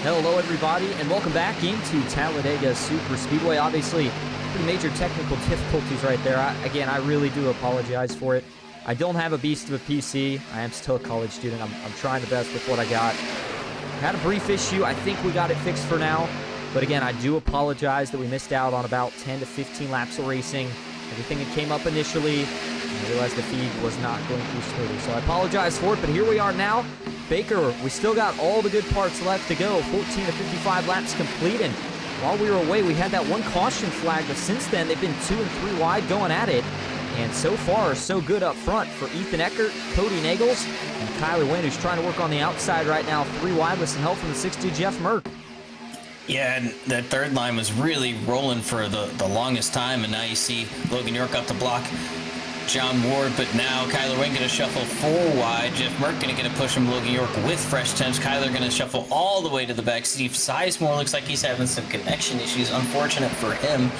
Hello everybody, and welcome back into Talladega Superspeedway. Obviously, pretty major technical difficulties right there. Again, I really do apologize for it. I don't have a beast of a PC. I am still a college student. I'm trying the best with what I got. Had a brief issue. I think we got it fixed for now. But again, I do apologize that we missed out on about 10 to 15 laps of racing. Everything that came up initially, I realized the feed was not going through smoothly. So I apologize for it, but here we are now. Baker, we still got all the good parts left to go. 14 to 55 laps complete, and while we were away, we had that one caution flag, but since then, they've been 2 and 3 wide going at it. And so far, so good up front for Ethan Eckert, Cody Nagels, and Kyler Wynn, who's trying to work on the outside right now. 3 wide with some help from the 6'2" Jeff Merck. Yeah, and that third line was really rolling for the longest time, and now you see Logan York up the block, John Ward, but now Kyler Wynn going to shuffle 4 wide. Jeff Merck going to get a push from Logan York with fresh temps. Kyler going to shuffle all the way to the back. Steve Sizemore looks like he's having some connection issues. Unfortunate for him.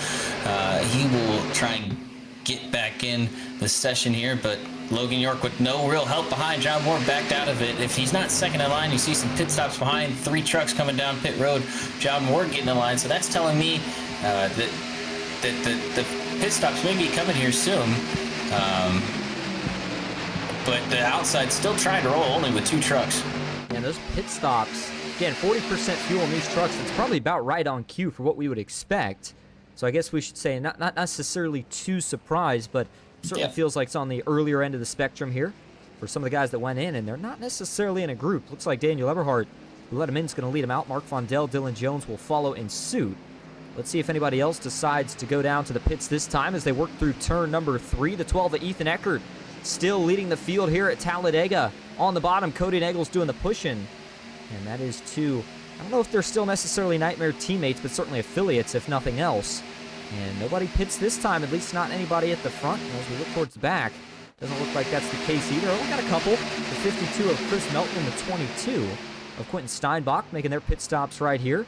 He will try and get back in the session here, but Logan York with no real help behind. John Ward backed out of it. If he's not second in line, you see some pit stops behind. 3 trucks coming down pit road. John Ward getting in line, so that's telling me that the pit stops may be coming here soon. But the outside's still trying to roll, only with 2 trucks. And those pit stops, again, 40% fuel in these trucks. It's probably about right on cue for what we would expect. So I guess we should say not necessarily too surprised, but certainly feels like it's on the earlier end of the spectrum here for some of the guys that went in, and they're not necessarily in a group. Looks like Daniel Eberhardt, who let him in, is going to lead him out. Mark Vondell, Dylan Jones will follow in suit. Let's see if anybody else decides to go down to the pits this time as they work through turn number 3. The 12 of Ethan Eckert still leading the field here at Talladega. On the bottom, Cody Nagels doing the pushing. And that is 2. I don't know if they're still necessarily Nightmare teammates, but certainly affiliates, if nothing else. And nobody pits this time, at least not anybody at the front. And as we look towards the back, doesn't look like that's the case either. Oh, we got a couple. The 52 of Chris Melton and the 22 of Quentin Steinbach making their pit stops right here.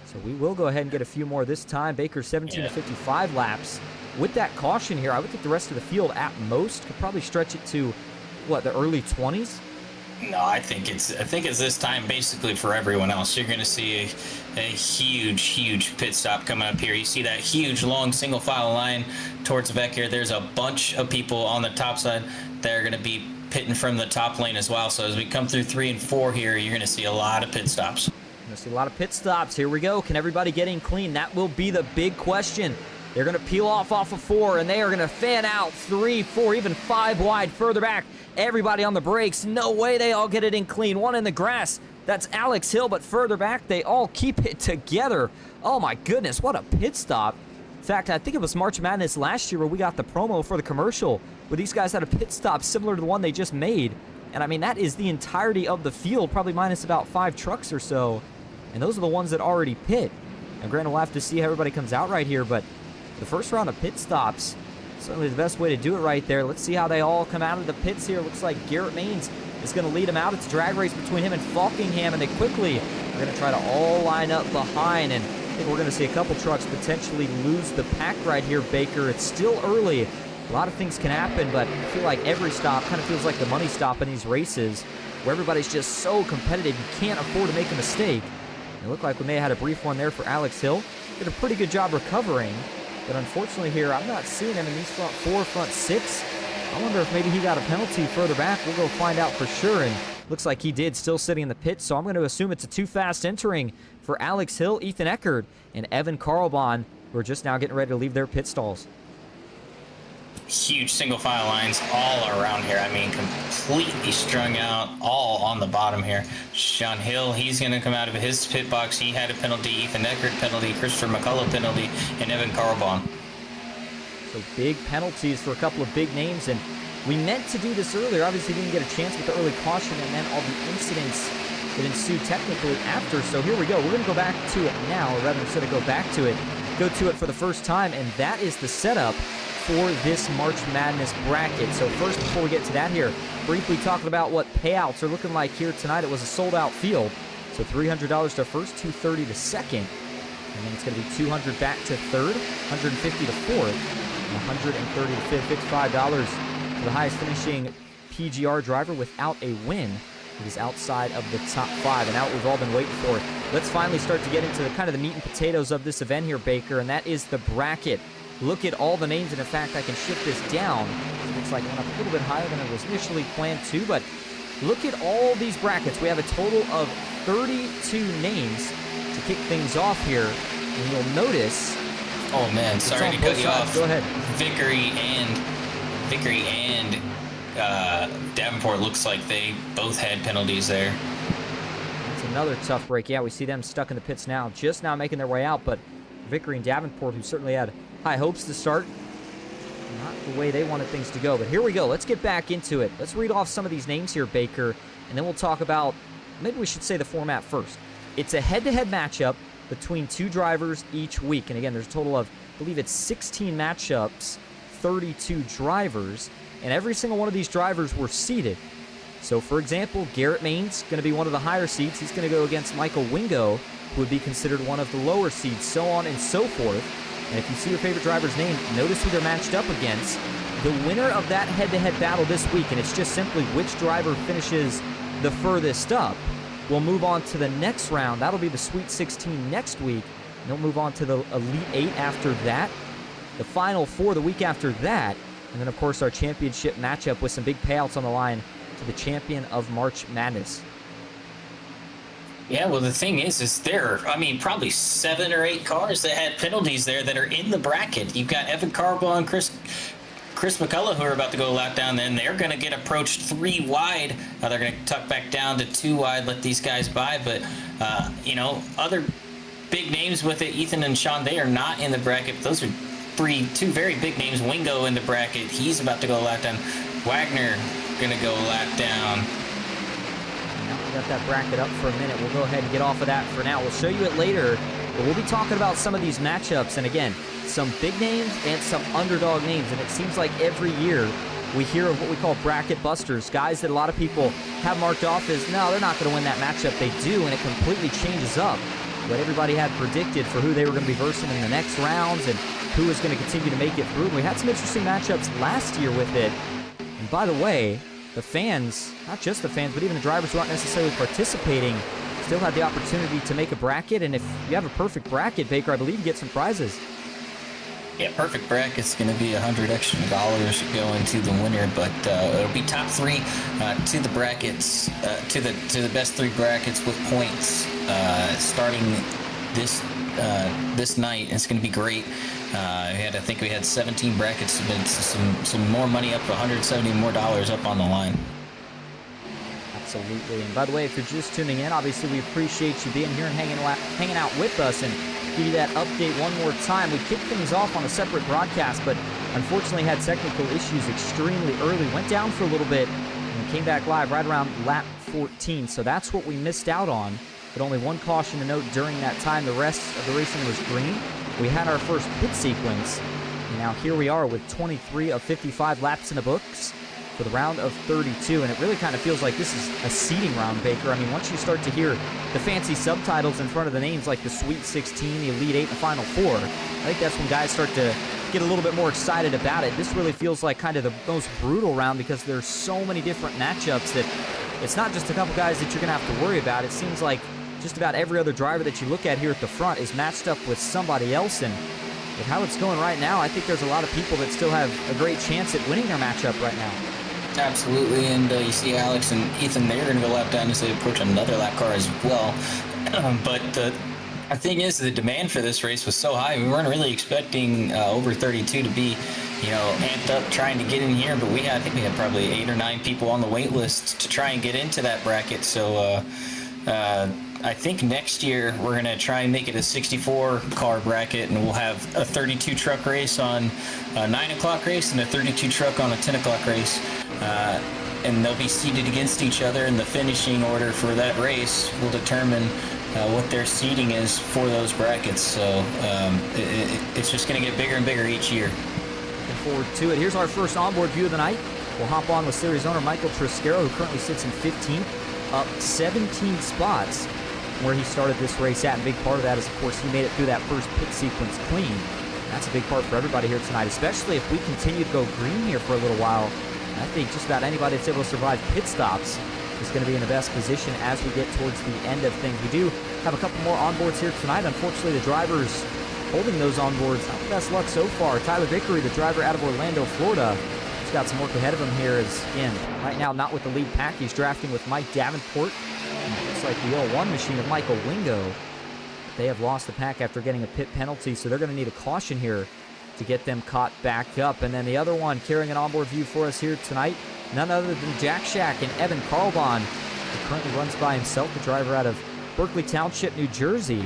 So we will go ahead and get a few more this time. Baker 17 to 55 laps. With that caution here, I would think the rest of the field at most could probably stretch it to, what, the early 20s? No, I think it's this time basically for everyone else. You're going to see a huge pit stop coming up here. You see that huge long single file line towards the back here. There's a bunch of people on the top side that are going to be pitting from the top lane as well. So as we come through 3 and 4 here, you're going to see a lot of pit stops. We're going to see a lot of pit stops. Here we go. Can everybody get in clean? That will be the big question. They're going to peel off of 4, and they are going to fan out 3, 4, even 5 wide further back. Everybody on the brakes. No way they all get it in clean. One in the grass. That's Alex Hill, but further back, they all keep it together. Oh, my goodness. What a pit stop. In fact, I think it was March Madness last year where we got the promo for the commercial where these guys had a pit stop similar to the one they just made. And, I mean, that is the entirety of the field, probably minus about 5 trucks or so. And those are the ones that already pit. And granted, we'll have to see how everybody comes out right here, but the first round of pit stops, certainly the best way to do it right there. Let's see how they all come out of the pits here. Looks like Garrett Maines is going to lead them out. It's a drag race between him and Falkingham, and they quickly are going to try to all line up behind, and I think we're going to see a couple trucks potentially lose the pack right here, Baker. It's still early. A lot of things can happen, but I feel like every stop kind of feels like the money stop in these races where everybody's just so competitive. You can't afford to make a mistake. It looked like we may have had a brief one there for Alex Hill. Did a pretty good job recovering. But unfortunately here, I'm not seeing him in these front 4, front 6. I wonder if maybe he got a penalty further back. We'll go find out for sure. And looks like he did, still sitting in the pit. So I'm going to assume it's a too fast entering for Alex Hill, Ethan Eckert, and Evan Karlbahn, who are just now getting ready to leave their pit stalls. Huge single file lines all around here. I mean, completely strung out, all on the bottom here. Sean Hill, he's going to come out of his pit box. He had a penalty. Ethan Eckert penalty. Christopher McCullough penalty. And Evan Karlbahn. So big penalties for a couple of big names. And we meant to do this earlier. Obviously didn't get a chance with the early caution and then all the incidents that ensued technically after. So here we go. We're going to go back to it now, or rather instead of go back to it, go to it for the first time. And that is the setup for this March Madness bracket. So first, before we get to that here, briefly talking about what payouts are looking like here tonight. It was a sold-out field. So $300 to first, $230 to second. And then it's going to be $200 back to third, $150 to fourth, and $130 to fifth. $55 for the highest finishing PGR driver without a win. He's outside of the top 5, and now what we've all been waiting for. Let's finally start to get into the kind of the meat and potatoes of this event here, Baker, and that is the bracket. Look at all the names, and in fact, I can shift this down. It looks like it went up a little bit higher than it was initially planned to, but look at all these brackets. We have a total of 32 names to kick things off here, and you'll notice... Oh, man, sorry to cut you off. Go ahead. Vickery and Davenport looks like they both had penalties there. That's another tough break. Yeah, we see them stuck in the pits now, just now making their way out, but Vickery and Davenport, who certainly had high hopes to start, not the way they wanted things to go. But here we go. Let's get back into it. Let's read off some of these names here, Baker, and then we'll talk about, maybe we should say the format first. It's a head-to-head matchup between 2 drivers each week. And again, there's a total of, I believe it's 16 matchups, 32 drivers, and every single one of these drivers were seeded. So, for example, Garrett Main's going to be one of the higher seeds. He's going to go against Michael Wingo, who would be considered one of the lower seeds, so on and so forth. And if you see your favorite driver's name, notice who they're matched up against. The winner of that head-to-head battle this week, and it's just simply which driver finishes the furthest up, will move on to the next round. That'll be the Sweet 16 next week. And they'll move on to the Elite 8 after that, the Final 4 the week after that, and then, of course, our championship matchup with some big payouts on the line to the champion of March Madness. Yeah, well, the thing is there are, I mean, probably 7 or 8 cars that had penalties there that are in the bracket. You've got Evan Carbaugh and Chris McCullough, who are about to go lap down, then they're going to get approached 3 wide. They're going to tuck back down to 2 wide, let these guys by. But, other big names with it, Ethan and Sean, they are not in the bracket. Those are 2 very big names. Wingo in the bracket. He's about to go lap down. Wagner going to go lap down. Now we got that bracket up for a minute. We'll go ahead and get off of that for now. We'll show you it later. But we'll be talking about some of these matchups. And again, some big names and some underdog names. And it seems like every year we hear of what we call bracket busters, guys that a lot of people have marked off as, no, they're not going to win that matchup. They do, and it completely changes up what everybody had predicted for who they were going to be versing in the next rounds and who was going to continue to make it through. And we had some interesting matchups last year with it. And by the way, the fans, not just the fans, but even the drivers who aren't necessarily participating, still had the opportunity to make a bracket. And if you have a perfect bracket, Baker, I believe you get some prizes. Yeah, perfect bracket's going to be $100 extra going to the winner, but it'll be top 3 to the brackets, to the best 3 brackets with points starting this night. It's going to be great. I think we had 17 brackets submitted, some more money up, $170 more up on the line. Absolutely. And by the way, if you're just tuning in, obviously we appreciate you being here and hanging out with us, and give you that update one more time. We kicked things off on a separate broadcast, but unfortunately had technical issues extremely early. Went down for a little bit and came back live right around lap 14. So that's what we missed out on. But only one caution to note during that time. The rest of the racing was green. We had our first pit sequence. And now here we are with 23 of 55 laps in the books for the round of 32, and it really kind of feels like this is a seeding round, Baker. I mean, once you start to hear the fancy subtitles in front of the names like the Sweet 16, the Elite 8, and the Final 4, I think that's when guys start to get a little bit more excited about it. This really feels like kind of the most brutal round because there's so many different matchups that it's not just a couple guys that you're going to have to worry about. It seems like just about every other driver that you look at here at the front is matched up with somebody else, and with how it's going right now, I think there's a lot of people that still have a great chance at winning their matchup right now. Absolutely, and you see Alex and Ethan, they're going to go lap down as they approach another lap car as well. But the thing is, the demand for this race was so high. We weren't really expecting over 32 to be, amped up trying to get in here. But I think we had probably 8 or 9 people on the wait list to try and get into that bracket. So I think next year we're going to try and make it a 64 car bracket, and we'll have a 32 truck race on a 9 o'clock race and a 32 truck on a 10 o'clock race. And they'll be seated against each other, and the finishing order for that race will determine what their seating is for those brackets. So it's just going to get bigger and bigger each year. Looking forward to it. Here's our first onboard view of the night. We'll hop on with series owner Michael Triscaro, who currently sits in 15th, up 17 spots where he started this race at. And a big part of that is, of course, he made it through that first pit sequence clean. That's a big part for everybody here tonight, especially if we continue to go green here for a little while. I think just about anybody that's able to survive pit stops is going to be in the best position as we get towards the end of things. We do have a couple more onboards here tonight. Unfortunately, the drivers holding those onboards, not the best luck so far. Tyler Vickery, the driver out of Orlando, Florida, he's got some work ahead of him here. As again, right now not with the lead pack. He's drafting with Mike Davenport. And it looks like the 01 machine of Michael Wingo. They have lost the pack after getting a pit penalty, so they're going to need a caution here to get them caught back up. And then the other one carrying an onboard view for us here tonight, none other than Jack Shack and Evan Carlbon, who currently runs by himself, the driver out of Berkeley Township, New Jersey.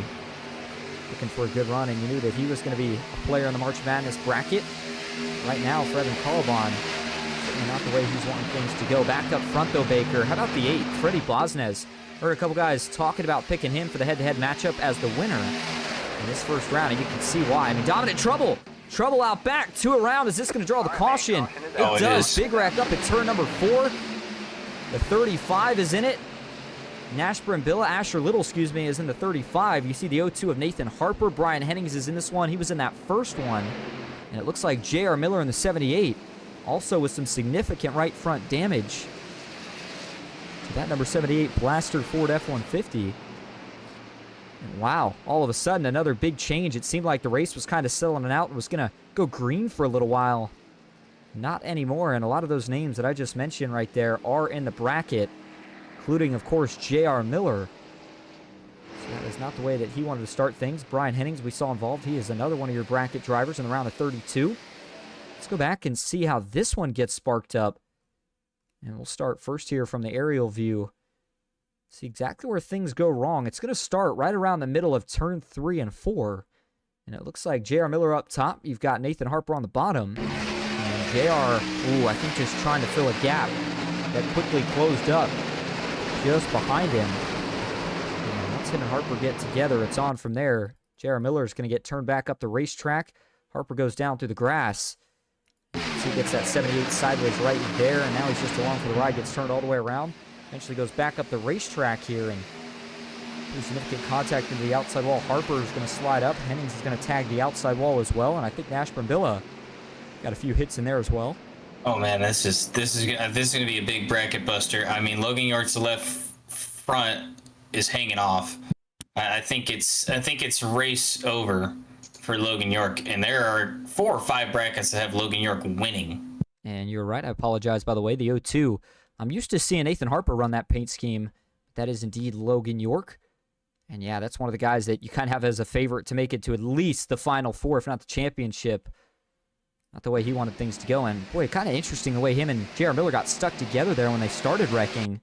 Looking for a good run, and you knew that he was going to be a player in the March Madness bracket. Right now for Evan Carlbon, certainly not the way he's wanting things to go. Back up front, though, Baker. How about the 8, Freddie Blaznes? Heard a couple guys talking about picking him for the head-to-head matchup as the winner in this first round, and you can see why. I mean, dominant trouble. Trouble out back, 2 around. Is this going to draw the caution? It does. Big rack up at turn number 4. The 35 is in it. Asher Little, is in the 35. You see the 02 of Nathan Harper. Brian Hennings is in this one. He was in that first one. And it looks like J.R. Miller in the 78, also with some significant right front damage. So that number 78 Blaster Ford F-150. And wow, all of a sudden, another big change. It seemed like the race was kind of settling out and was going to go green for a little while. Not anymore, and a lot of those names that I just mentioned right there are in the bracket, including, of course, J.R. Miller. So that is not the way that he wanted to start things. Brian Hennings, we saw involved. He is another one of your bracket drivers in the round of 32. Let's go back and see how this one gets sparked up. And we'll start first here from the aerial view. See exactly where things go wrong. It's going to start right around the middle of turn 3 and 4. And it looks like J.R. Miller up top. You've got Nathan Harper on the bottom. And J.R., I think just trying to fill a gap that quickly closed up just behind him. And once him and Harper get together, it's on from there. J.R. Miller is going to get turned back up the racetrack. Harper goes down through the grass. So he gets that 78 sideways right there, and now he's just along for the ride, gets turned all the way around. Eventually goes back up the racetrack here, and pretty significant contact into the outside wall. Harper is going to slide up. Hennings is going to tag the outside wall as well, and I think Nash Brambilla got a few hits in there as well. Oh man, this is going to be a big bracket buster. I mean, Logan York's left front is hanging off. I think it's race over for Logan York, and there are 4 or 5 brackets that have Logan York winning. And you're right. I apologize, by the way. The 02. I'm used to seeing Nathan Harper run that paint scheme. That is indeed Logan York. And yeah, that's one of the guys that you kind of have as a favorite to make it to at least the Final Four, if not the championship. Not the way he wanted things to go. And boy, kind of interesting the way him and J.R. Miller got stuck together there when they started wrecking.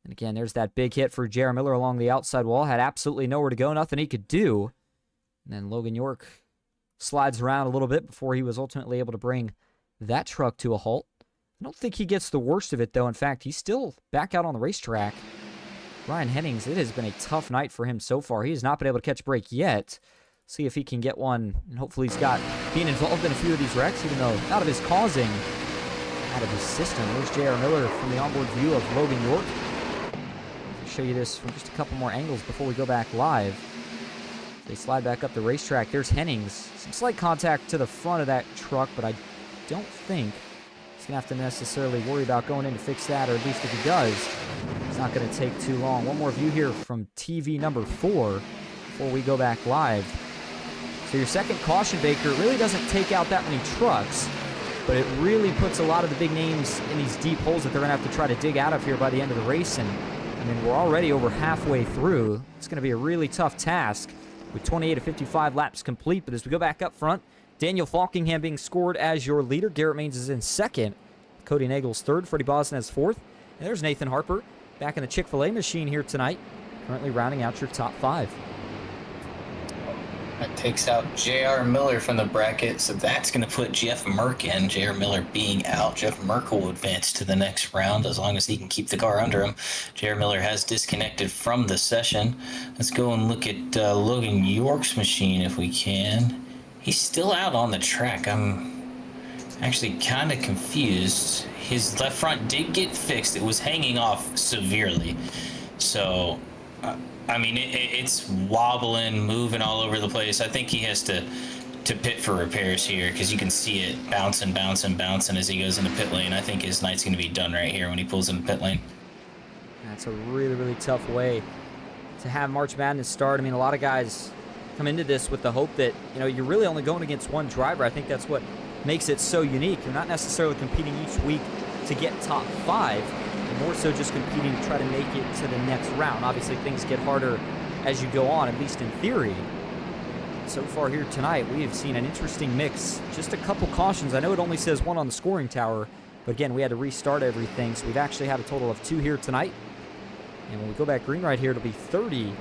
And again, there's that big hit for J.R. Miller along the outside wall. Had absolutely nowhere to go, nothing he could do. And then Logan York slides around a little bit before he was ultimately able to bring that truck to a halt. I don't think he gets the worst of it, though. In fact, he's still back out on the racetrack. Brian Hennings, it has been a tough night for him so far. He has not been able to catch a break yet. See if he can get one, and hopefully he's got being involved in a few of these wrecks, even though not of his causing, out of his system. There's J.R. Miller from the onboard view of Logan York. I'll show you this from just a couple more angles before we go back live. They slide back up the racetrack. There's Hennings. Some slight contact to the front of that truck, but I don't think he's going to have to necessarily worry about going in to fix that, or at least if he does, it's not going to take too long. One more view here from TV number 4 before we go back live. So your second caution, Baker, really doesn't take out that many trucks, but it really puts a lot of the big names in these deep holes that they're going to have to try to dig out of here by the end of the race. And I mean, we're already over halfway through. It's going to be a really tough task with 28 to 55 laps complete. But as we go back up front, Daniel Falkingham being scored as your leader. Garrett Maines is in second. Cody Nagel's third. Freddie Bosnez fourth. And there's Nathan Harper back in the Chick-fil-A machine here tonight, currently rounding out your top 5. That takes out J.R. Miller from the bracket, so that's going to put Jeff Merck in. J.R. Miller being out, Jeff Merck will advance to the next round as long as he can keep the car under him. J.R. Miller has disconnected from the session. Let's go and look at Logan York's machine if we can. He's still out on the track. I'm actually kind of confused. His left front did get fixed. It was hanging off severely. So I mean, it's wobbling, moving all over the place. I think he has to pit for repairs here because you can see it bouncing as he goes into pit lane. I think his night's going to be done right here when he pulls into pit lane. That's a really, really tough way to have March Madness start. I mean, a lot of guys come into this with the hope that, you're really only going against one driver. I think that's what makes it so unique. You're not necessarily competing each week to get top 5. You're more so just competing to try to make it to the next round. Obviously, things get harder as you go on, at least in theory. So far here tonight, we have seen an interesting mix. Just a couple cautions. I know it only says 1 on the scoring tower, but again, we had to restart everything, so we've actually had a total of 2 here tonight. And when we go back green right here, it'll be 30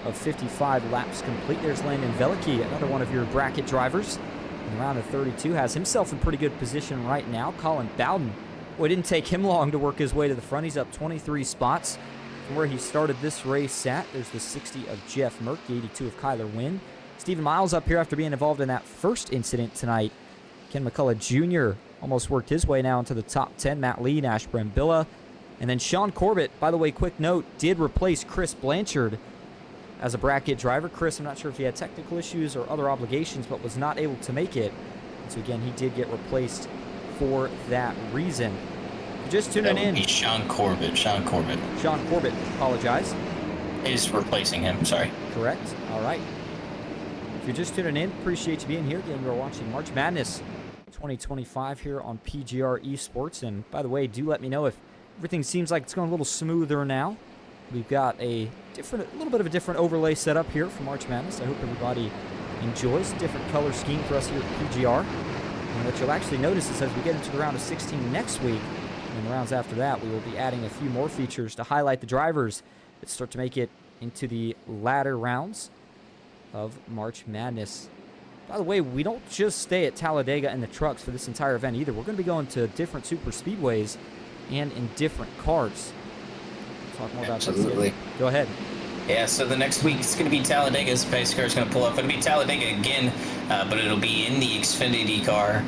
of 55 laps complete. There's Landon Velicki, another one of your bracket drivers. In round of 32, has himself in pretty good position right now. Colin Bowden, boy, it didn't take him long to work his way to the front. He's up 23 spots from where he started this race at. There's the 60 of Jeff Merck, the 82 of Kyler Wynn. Stephen Miles up here after being involved in that first incident tonight. Ken McCullough Jr. almost worked his way now into the top 10. Matt Lee, Nash Brambilla. And then Sean Corbett, by the way, quick note, did replace Chris Blanchard as a bracket driver. Chris, I'm not sure if he had technical issues or other obligations, but was not able to make it. So again, he did get replaced for that reason. Just tuning in. Sean Corbett. Sean Corbett, apologize. Is replacing him, sorry. Correct. All right. If you're just tuning in, appreciate you being here. Again, you're watching March Madness 2025 here on PGR eSports. And by the way, do let me know if everything seems like it's going a little smoother now. We've got a little bit of a different overlay set up here for March Madness. I hope everybody enjoys a different color scheme for us here at PGR. And what you'll actually notice is as we get into the round of 16 next week, and in the rounds after that, we will be adding a few more features to highlight the drivers that start to make it into the latter rounds of March Madness. By the way, we don't just stay at Talladega and the trucks for this entire event either. We're going to be going to different super speedways and in different cars. We'll talk more about Absolutely. That. Go ahead. Yeah, so the next week it's going to be Talladega's pace car is going to pull up. It'll be Talladega again, but it'll be in the Xfinity car.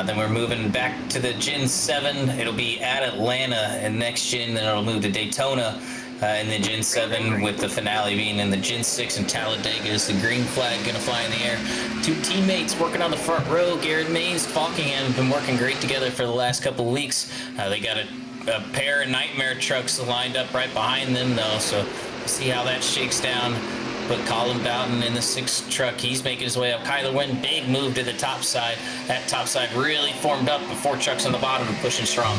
Then we're moving back to the Gen 7. It'll be at Atlanta and next gen. Then it'll move to Daytona in the Gen 7 with the finale being in the Gen 6 and Talladega. Is the green flag going to fly in the air? 2 teammates working on the front row. Garrett Mays, Falkingham have been working great together for the last couple of weeks. They got a pair of nightmare trucks lined up right behind them though, so we'll see how that shakes down. Put Colin Bowden in the 6th truck. He's making his way up. Kyler Wynn, big move to the top side. That top side really formed up with 4 trucks on the bottom and pushing strong.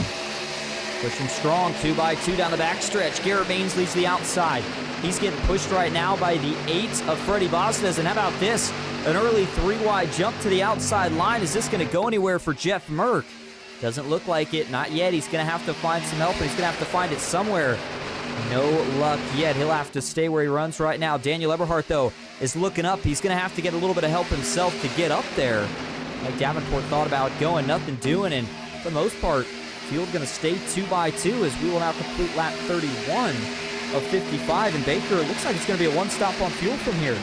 Pushing strong, 2x2 down the backstretch. Garrett Baines leads the outside. He's getting pushed right now by the 8 of Freddie Bosvez. And how about this? An early 3-wide jump to the outside line. Is this going to go anywhere for Jeff Merck? Doesn't look like it. Not yet. He's going to have to find some help, and he's going to have to find it somewhere. No luck yet. He'll have to stay where he runs right now. Daniel Eberhardt, though, is looking up. He's going to have to get a little bit of help himself to get up there. Like Davenport thought about going, nothing doing, and for the most part, field going to stay 2x2 as we will now complete lap 31 of 55. And Baker, it looks like it's going to be a one-stop on fuel from here.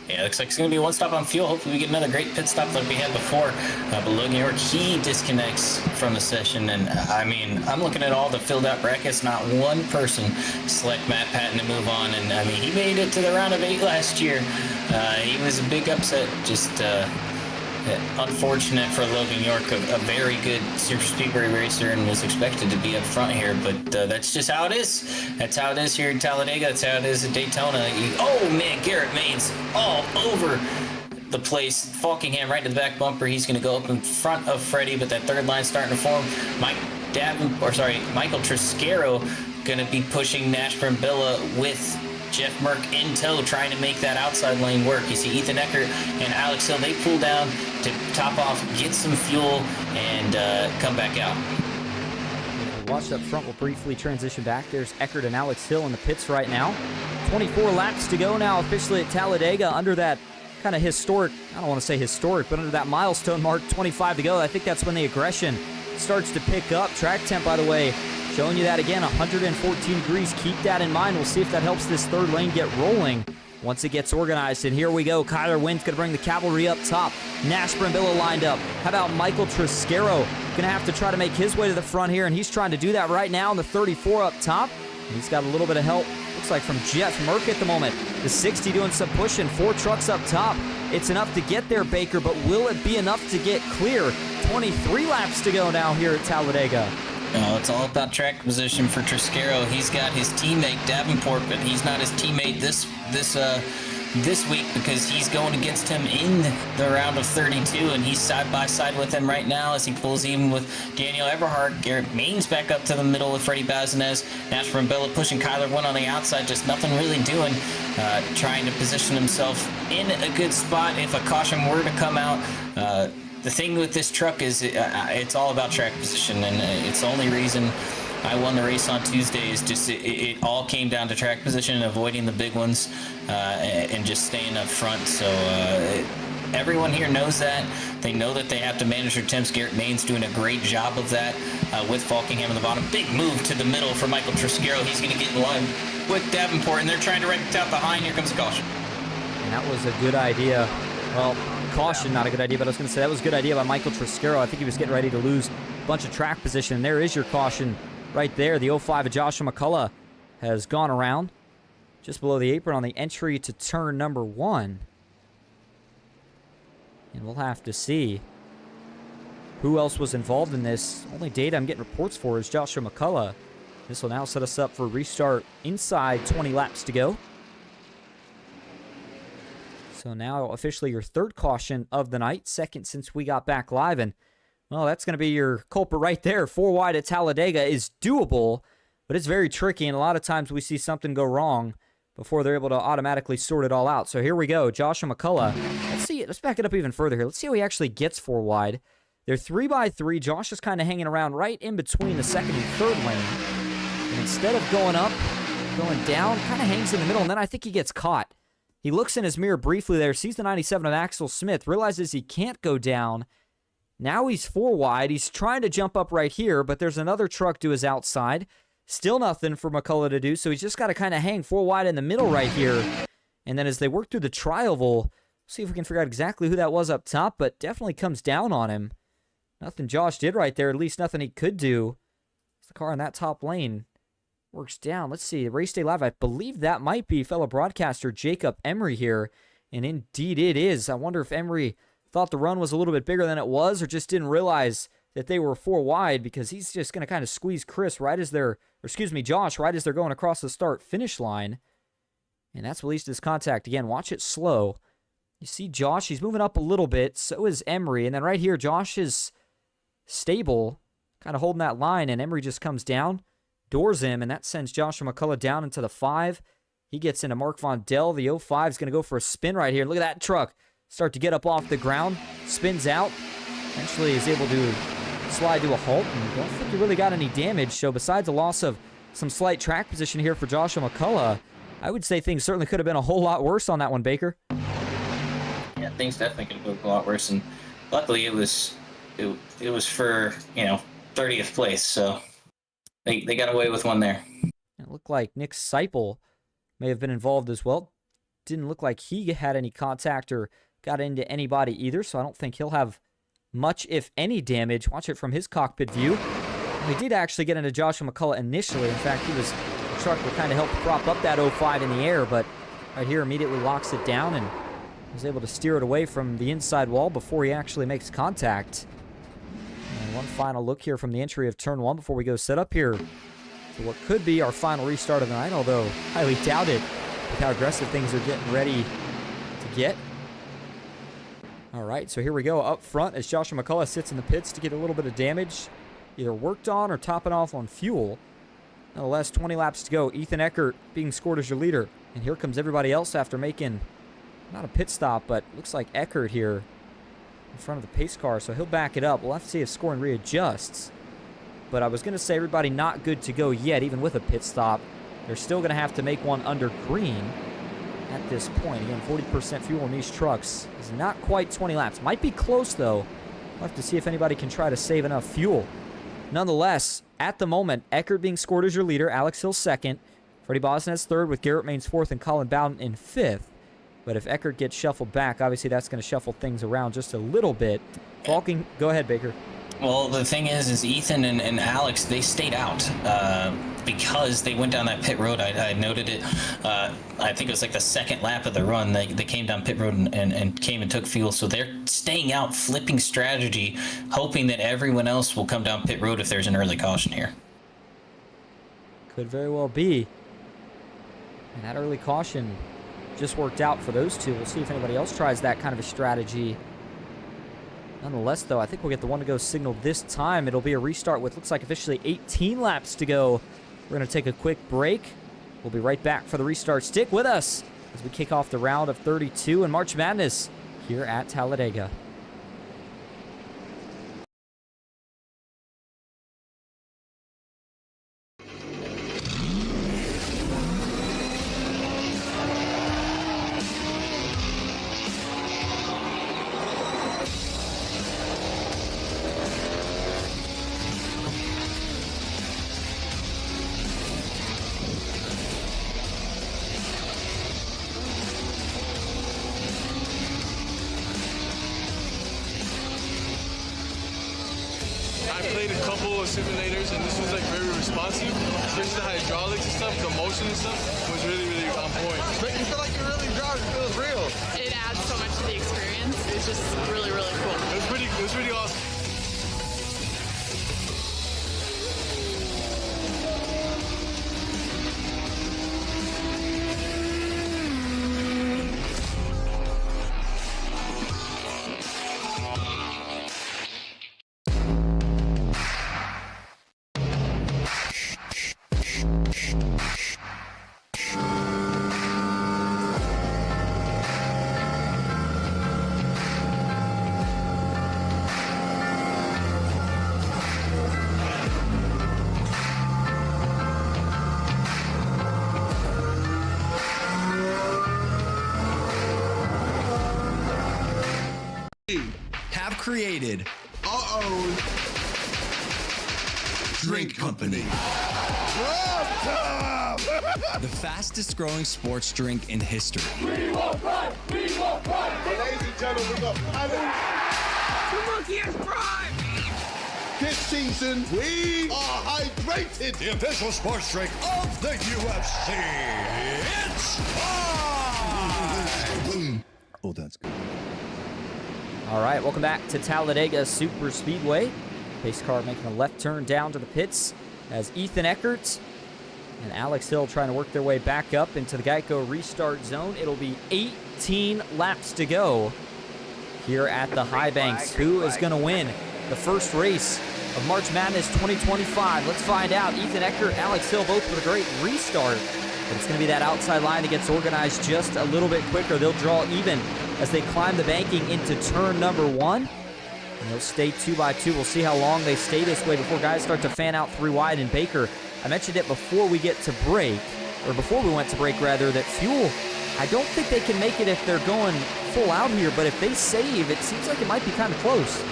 Yeah, looks like it's going to be one stop on fuel. Hopefully we get another great pit stop like we had before. But Logan York, he disconnects from the session. And, I mean, I'm looking at all the filled-out brackets. Not one person select Matt Patton to move on. And, I mean, he made it to the round of 8 last year. He was a big upset. Just unfortunate for Logan York, a very good super speedway racer, and was expected to be up front here. But that's just how it is. That's how it is here in Talladega. That's how it is at Daytona. Oh, man, Garrett Maines all over the place. Falkingham right to the back bumper. He's going to go up in front of Freddie, but that third line's starting to form. Michael Triscaro going to be pushing Nash Brambilla with Jeff Merck in tow, trying to make that outside lane work. You see Ethan Eckert and Alex Hill, they pull down to top off, get some fuel, and come back out. Watched up front. We'll briefly transition back. There's Eckert and Alex Hill in the pits right now. 24 laps to go now officially at Talladega under that kind of historic, I don't want to say historic, but under that milestone mark, 25 to go. I think that's when the aggression starts to pick up. Track temp, by the way, showing you that again, 114 degrees. Keep that in mind. We'll see if that helps this third lane get rolling once it gets organized. And here we go. Kyler Wynn's going to bring the cavalry up top. Nash Brambilla lined up. How about Michael Triscaro? Going to have to try to make his way to the front here, and he's trying to do that right now in the 34 up top. And he's got a little bit of help, looks like, from Jeff Merck at the moment. The 60 doing some pushing. 4 trucks up top. It's enough to get there, Baker, but will it be enough to get clear? 23 laps to go now here at Talladega. It's all about track position for Triscaro. He's got his teammate Davenport, but he's not his teammate this week because he's going against him in the round of 32, and he's side by side with him right now as he pulls even with Daniel Eberhardt. Garrett Maines back up to the middle with Freddie Bazinez. Nash Brambilla pushing Kyler one on the outside, just nothing really doing. Trying to position himself in a good spot if a caution were to come out. The thing with this truck is it's all about track position, and it's the only reason I won the race on Tuesday is just it all came down to track position and avoiding the big ones and just staying up front. So everyone here knows that. They know that they have to manage their temps. Garrett Maines doing a great job of that with Falkingham in the bottom. Big move to the middle for Michael Triscaro. He's going to get in line with Davenport, and they're trying to rect out behind. Here comes a caution. And that was a good idea. Well, caution, not a good idea, but I was going to say that was a good idea by Michael Triscaro. I think he was getting ready to lose a bunch of track position. And there is your caution right there. The 05 of Joshua McCullough has gone around just below the apron on the entry to turn number 1. And we'll have to see who else was involved in this. Only data I'm getting reports for is Joshua McCullough. This will now set us up for a restart inside 20 laps to go. So now officially your third caution of the night, second since we got back live. And, well, that's going to be your culprit right there. 4 wide at Talladega is doable, but it's very tricky. And a lot of times we see something go wrong before they're able to automatically sort it all out. So here we go. Joshua McCullough. Let's back it up even further here. Let's see how he actually gets 4 wide. They're 3x3. Josh is kind of hanging around right in between the second and third lane. And instead of going up, going down, kind of hangs in the middle. And then I think he gets caught. He looks in his mirror briefly there, sees the 97 of Axel Smith, realizes he can't go down. Now he's 4 wide. He's trying to jump up right here, but there's another truck to his outside. Still nothing for McCullough to do, so he's just got to kind of hang 4 wide in the middle right here. And then as they work through the tri-oval, we'll see if we can figure out exactly who that was up top, but definitely comes down on him. Nothing Josh did right there, at least nothing he could do. It's the car in that top lane. Works down. Let's see. Race Day Live. I believe that might be fellow broadcaster Jacob Emery here. And indeed it is. I wonder if Emery thought the run was a little bit bigger than it was or just didn't realize that they were 4 wide because he's just going to kind of squeeze Josh right as they're going across the start-finish line. And that's released his contact. Again, watch it slow. You see Josh, he's moving up a little bit. So is Emery. And then right here, Josh is stable, kind of holding that line, and Emery just comes down. Doors him, and that sends Joshua McCullough down into the 5. He gets into Mark Von Dell. The 05 is going to go for a spin right here. Look at that truck start to get up off the ground. Spins out. Eventually is able to slide to a halt. And I don't think he really got any damage. So besides a loss of some slight track position here for Joshua McCullough, I would say things certainly could have been a whole lot worse on that one, Baker. Yeah, things definitely could have been a lot worse. And luckily it was for, 30th place. So They got away with one there. It looked like Nick Seipel may have been involved as well. Didn't look like he had any contact or got into anybody either, so I don't think he'll have much, if any, damage. Watch it from his cockpit view. He did actually get into Joshua McCullough initially. In fact, the truck will kind of help prop up that 05 in the air, but right here immediately locks it down and was able to steer it away from the inside wall before he actually makes contact. And one final look here from the entry of turn 1 before we go set up here for what could be our final restart of the night, although highly doubted with how aggressive things are getting ready to get. All right, so here we go up front as Joshua McCullough sits in the pits to get a little bit of damage either worked on or topping off on fuel. Nonetheless, 20 laps to go. Ethan Eckert being scored as your leader. And here comes everybody else after making not a pit stop, but looks like Eckert here in front of the pace car, so he'll back it up. We'll have to see if scoring readjusts. But I was going to say everybody not good to go yet, even with a pit stop. They're still going to have to make one under green at this point. Again, 40% fuel in these trucks is not quite 20 laps. Might be close, though. We'll have to see if anybody can try to save enough fuel. Nonetheless, at the moment, Eckert being scored as your leader, Alex Hill second, Freddie Bosnez third with Garrett Maines fourth and Colin Bowden in fifth. But if Eckert gets shuffled back, obviously that's going to shuffle things around just a little bit. Go ahead, Baker. Well, the thing is Ethan and Alex, they stayed out because they went down that pit road. I noted it. I think it was like the second lap of the run. They came down pit road and came and took fuel. So they're staying out, flipping strategy, hoping that everyone else will come down pit road if there's an early caution here. Could very well be. And that early caution just worked out for those two. We'll see if anybody else tries that kind of a strategy. Nonetheless, though, I think we'll get the one-to-go signal this time. It'll be a restart with, looks like, officially 18 laps to go. We're going to take a quick break. We'll be right back for the restart. Stick with us as we kick off the round of 32 in March Madness here at Talladega. I played a couple of simulators and this was like very responsive, especially the hydraulics and stuff, the motion and stuff was really, really on point. Making you feel like you're really driving, it feels real. It adds so much to the experience. It's just really, really cool. It was pretty awesome. Have created our own drink company. The fastest growing sports drink in history. We won't run! We won't run! Ladies and gentlemen, we got this season, we are hydrated. The official sports drink of the UFC. It's time! Oh, that's good. All right, welcome back to Talladega Superspeedway. Pace car making a left turn down to the pits as Ethan Eckert and Alex Hill trying to work their way back up into the Geico restart zone. It'll be 18 laps to go here at the High Banks. Who is going to win the first race of March Madness 2025? Let's find out. Ethan Eckert, Alex Hill, both with a great restart. But it's going to be that outside line that gets organized just a little bit quicker. They'll draw even as they climb the banking into turn number 1. And they'll stay 2 by 2. We'll see how long they stay this way before guys start to fan out 3 wide. And Baker, I mentioned it before we get to break, or before we went to break rather, that fuel, I don't think they can make it if they're going full out here, but if they save, it seems like it might be kind of close.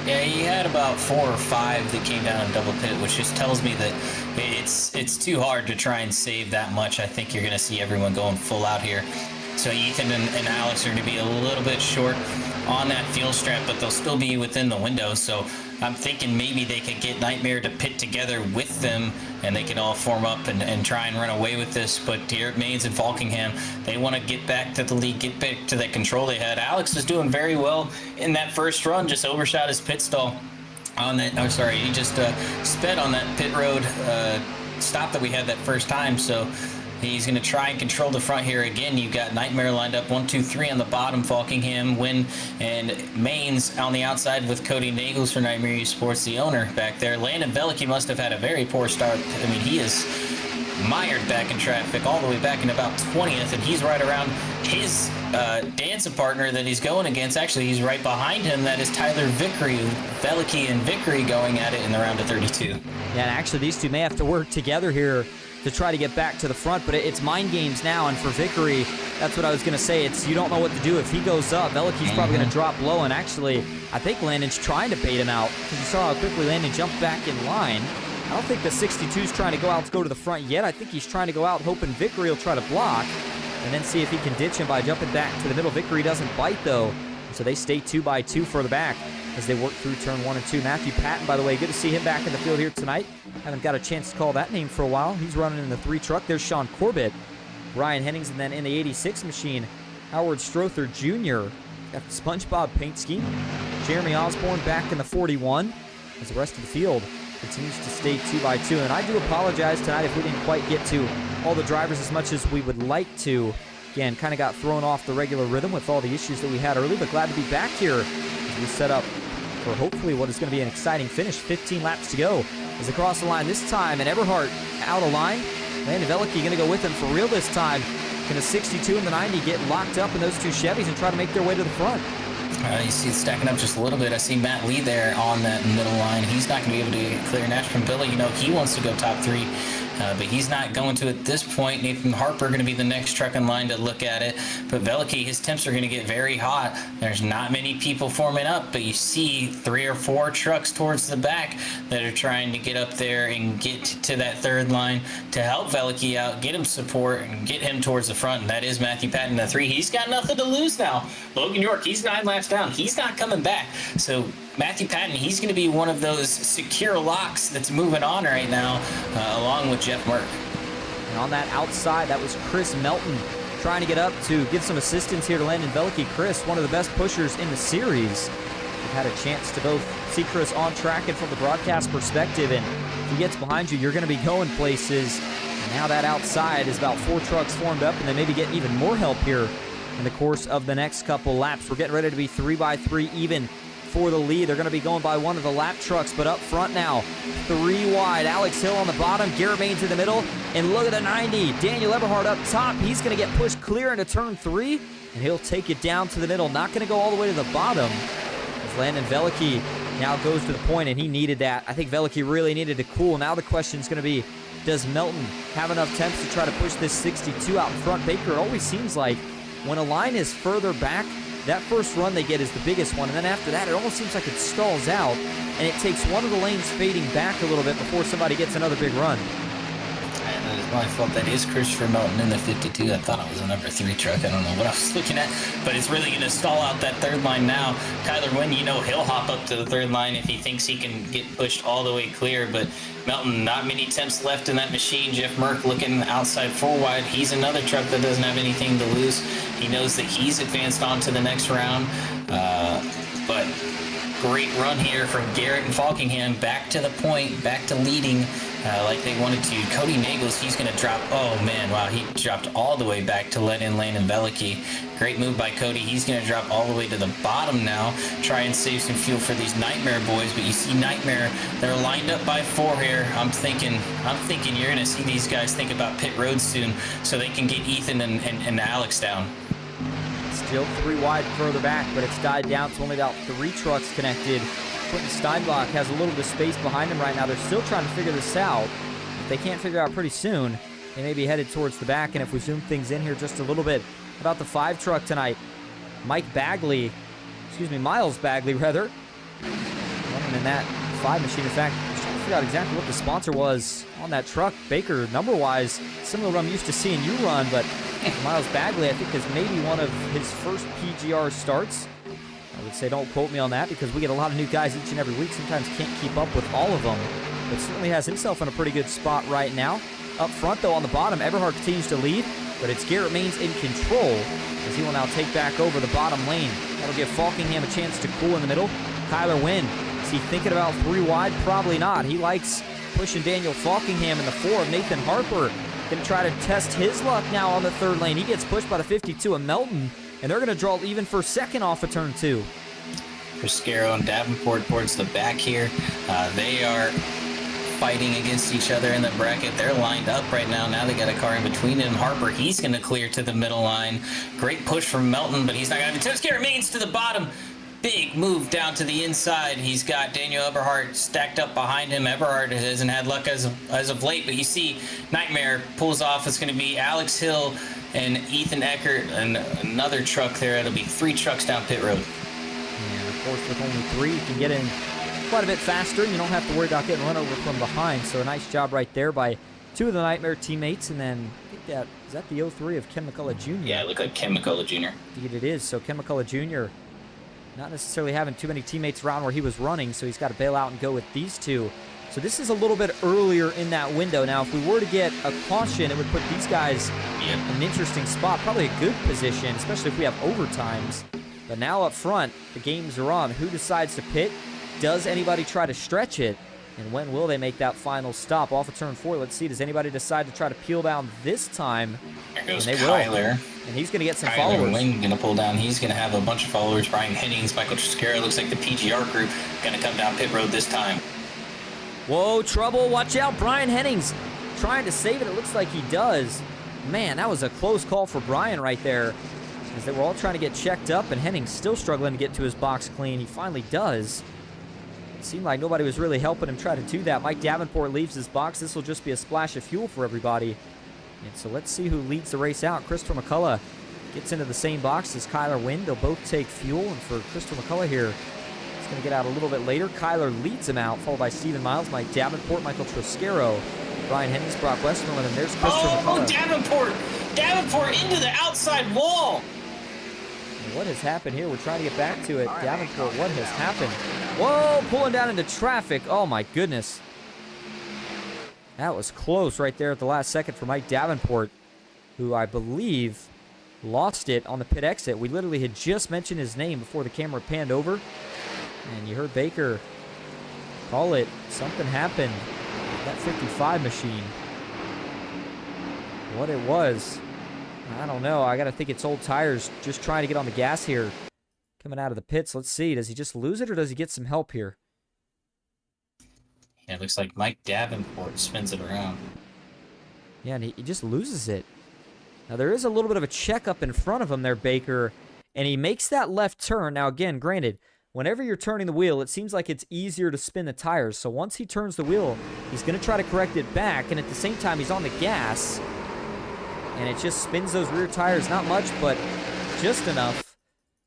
Yeah, he had about 4 or 5 that came down in double pit, which just tells me that it's too hard to try and save that much. I think you're going to see everyone going full out here. So Ethan and Alex are going to be a little bit short on that fuel strap, but they'll still be within the window. So I'm thinking maybe they could get Nightmare to pit together with them, and they can all form up and try and run away with this. But here at Mains and Falkingham, they want to get back to the lead, get back to that control they had. Alex is doing very well in that first run, just overshot his pit stall on that. Oh, sorry, he just sped on that pit road stop that we had that first time. So he's going to try and control the front here again. You've got Nightmare lined up 1, 2, 3 on the bottom. Falkingham, Wynn, and Mains on the outside with Cody Nagels for Nightmare eSports, the owner back there. Landon Veliky must have had a very poor start. I mean, he is mired back in traffic all the way back in about 20th, and he's right around his dancing partner that he's going against. Actually, he's right behind him. That is Tyler Vickery. Veliky and Vickery going at it in the round of 32. Yeah, and actually these two may have to work together here to try to get back to the front, but it's mind games now, and for Vickery, that's what I was going to say. It's you don't know what to do. If he goes up, Veliky's probably going to drop low, and actually, I think Landon's trying to bait him out, because you saw how quickly Landon jumped back in line. I don't think the 62's trying to go out to go to the front yet. I think he's trying to go out hoping Vickery will try to block, and then see if he can ditch him by jumping back to the middle. Vickery doesn't bite, though, so they stay 2 by 2 further back. as they work through turn 1 and 2. Matthew Patton, by the way, good to see him back in the field here tonight. Haven't got a chance to call that name for a while. He's running in the 3 truck. There's Sean Corbett, Ryan Hennings, and then in the 86 machine, Howard Strother Jr. Got the SpongeBob paint scheme. Jeremy Osborne back in the 41 as the rest of the field continues to stay 2x2. And I do apologize tonight if we didn't quite get to all the drivers as much as we would like to. Again, kind of got thrown off the regular rhythm with all the issues that we had early, but glad to be back here as we set up for hopefully what is going to be an exciting finish. 15 laps to go as they cross the line this time, and Eberhardt out of line. Landon Veliky going to go with him for real this time. Can the 62 and the 90 get locked up in those 2 Chevys and try to make their way to the front? You see it stacking up just a little bit. I see Matt Lee there on that middle line. He's not going to be able to clear Nash from Billy. You know, he wants to go top 3, but he's not going to at this point. Nathan Harper going to be the next truck in line to look at it. But Veliky, his temps are going to get very hot. There's not many people forming up, but you see 3 or 4 trucks towards the back that are trying to get up there and get to that 3rd line to help Veliky out, get him support, and get him towards the front. And that is Matthew Patton, the 3. He's got nothing to lose now. Logan York, he's 9 laps down. He's not coming back. So Matthew Patton, he's going to be one of those secure locks that's moving on right now, along with Jeff Merck. And on that outside, that was Chris Melton trying to get up to give some assistance here to Landon Veliky. Chris, one of the best pushers in the series. We've had a chance to both see Chris on track and from the broadcast perspective, and if he gets behind you, you're going to be going places. And now that outside is about 4 trucks formed up, and then maybe getting even more help here in the course of the next couple laps. We're getting ready to be 3x3 even for the lead. They're going to be going by one of the lap trucks, but up front now, 3 wide. Alex Hill on the bottom, Garrett Baines in the middle, and look at the 90. Daniel Eberhardt up top. He's going to get pushed clear into turn 3, and he'll take it down to the middle. Not going to go all the way to the bottom, as Landon Veliky now goes to the point, and he needed that. I think Veliky really needed to cool. Now the question is going to be, does Melton have enough temps to try to push this 62 out in front? Baker, it always seems like when a line is further back, that first run they get is the biggest one, and then after that, it almost seems like it stalls out, and it takes one of the lanes fading back a little bit before somebody gets another big run. And that is my fault. That is Christopher Melton in the 52. I thought it was a number 3 truck. I don't know what I was looking at, but it's really going to stall out that 3rd line now. Kyler Wynn, you know, he'll hop up to the 3rd line if he thinks he can get pushed all the way clear, but Melton, not many temps left in that machine. Jeff Merck looking outside 4 wide. He's another truck that doesn't have anything to lose. He knows that he's advanced on to the next round, but great run here from Garrett and Falkingham, back to the point, back to leading like they wanted to. Cody Nagels, he's going to drop. Oh, man, wow, he dropped all the way back to let in Landon Veliky. Great move by Cody. He's going to drop all the way to the bottom now, try and save some fuel for these Nightmare boys. But you see Nightmare, they're lined up by 4 here. I'm thinking you're going to see these guys think about pit road soon so they can get Ethan and Alex down. Still 3 wide further back, but it's died down to only about 3 trucks connected. Quentin Steinblock has a little bit of space behind him right now. They're still trying to figure this out. If they can't figure it out pretty soon, they may be headed towards the back. And if we zoom things in here just a little bit about the 5 truck tonight, Miles Bagley, rather, running in that 5 machine. In fact, I was trying to figure out exactly what the sponsor was on that truck. Baker, number-wise, similar to what I'm used to seeing you run, but Miles Bagley, I think, is maybe one of his first PGR starts. I would say don't quote me on that because we get a lot of new guys each and every week. Sometimes can't keep up with all of them, but certainly has himself in a pretty good spot right now. Up front, though, on the bottom, Eberhardt continues to lead, but it's Garrett Maines in control as he will now take back over the bottom lane. That'll give Falkingham a chance to cool in the middle. Kyler Wynn, is he thinking about 3 wide? Probably not. He likes pushing Daniel Falkingham in the 4 of Nathan Harper. Going to try to test his luck now on the 3rd lane. He gets pushed by the 52 of Melton, and they're going to draw even for 2nd off of turn 2. Priscaro and Davenport towards the back here. They are fighting against each other in the bracket. They're lined up right now. Now they got a car in between them. Harper, he's going to clear to the middle line. Great push from Melton, but he's not going to have it. Garrett Maines to the bottom. Big move down to the inside. He's got Daniel Eberhardt stacked up behind him. Eberhardt hasn't had luck as of late, but you see Nightmare pulls off. It's going to be Alex Hill and Ethan Eckert and another truck there. It'll be 3 trucks down pit road. And of course, with only 3, you can get in quite a bit faster, and you don't have to worry about getting run over from behind. So a nice job right there by 2 of the Nightmare teammates, and then I think is that the 03 of Ken McCullough Jr.? Yeah, it looked like Ken McCullough Jr. Indeed it is. So Ken McCullough Jr. not necessarily having too many teammates around where he was running, so he's got to bail out and go with these two. So this is a little bit earlier in that window. Now, if we were to get a caution, it would put these guys in an interesting spot, probably a good position, especially if we have overtimes. But now up front, the games are on. Who decides to pit? Does anybody try to stretch it? And when will they make that final stop? Off of turn 4, let's see. Does anybody decide to try to peel down this time? There goes and they Kyler. will. And he's going to get some Kyler followers. Wing going to pull down. He's going to have a bunch of followers. Brian Hennings, Michael Triscaro. Looks like the PGR group going to come down pit road this time. Whoa, trouble. Watch out. Brian Hennings trying to save it. It looks like he does. Man, that was a close call for Brian right there, as they were all trying to get checked up, and Hennings still struggling to get to his box clean. He finally does. It seemed like nobody was really helping him try to do that. Mike Davenport leaves his box. This will just be a splash of fuel for everybody. And so let's see who leads the race out. Christopher McCullough gets into the same box as Kyler Wynn. They'll both take fuel, and for Christopher McCullough here, he's going to get out a little bit later. Kyler leads him out, followed by Stephen Miles, Mike Davenport, Michael Triscaro, Brian Hennings, Brock Westmoreland, and there's Christopher McCullough. Davenport! Davenport into the outside wall! What has happened here? We're trying to get back to it. Davenport, what has happened? Whoa, pulling down into traffic. Oh, my goodness. That was close right there at the last second for Mike Davenport, who I believe lost it on the pit exit. We literally had just mentioned his name before the camera panned over, and you heard Baker call it. Something happened. That 55 machine. What it was, I don't know. I got to think it's old tires just trying to get on the gas here. Coming out of the pits. Let's see. Does he just lose it, or does he get some help here? Yeah, it looks like Mike Davenport spins it around. Yeah, and he just loses it. Now, there is a little bit of a checkup in front of him there, Baker, and he makes that left turn. Now, again, granted, whenever you're turning the wheel, it seems like it's easier to spin the tires. So once he turns the wheel, he's going to try to correct it back, and at the same time, he's on the gas. And it just spins those rear tires, not much, but just enough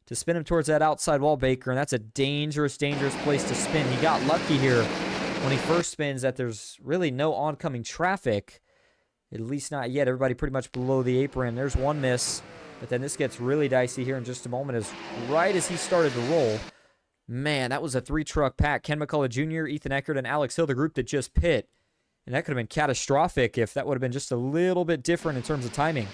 to spin him towards that outside wall, Baker, and that's a dangerous, dangerous place to spin. He got lucky here when he first spins that there's really no oncoming traffic, at least not yet. Everybody pretty much below the apron. There's one miss, but then this gets really dicey here in just a moment, as right as he started to roll. Man, that was a 3-truck pack. Ken McCullough Jr., Ethan Eckert, and Alex Hill, the group that just pit. And that could have been catastrophic if that would have been just a little bit different in terms of timing.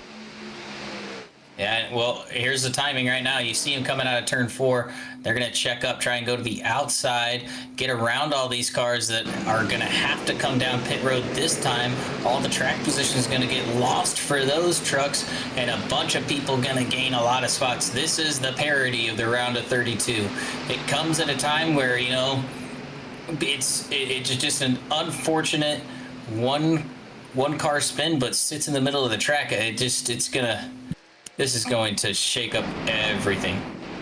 Yeah, well, here's the timing right now. You see him coming out of turn 4. They're going to check up, try and go to the outside, get around all these cars that are going to have to come down pit road this time. All the track position is going to get lost for those trucks, and a bunch of people going to gain a lot of spots. This is the parody of the round of 32. It comes at a time where, you know, it's just an unfortunate one car spin, but sits in the middle of the track. This is going to shake up everything.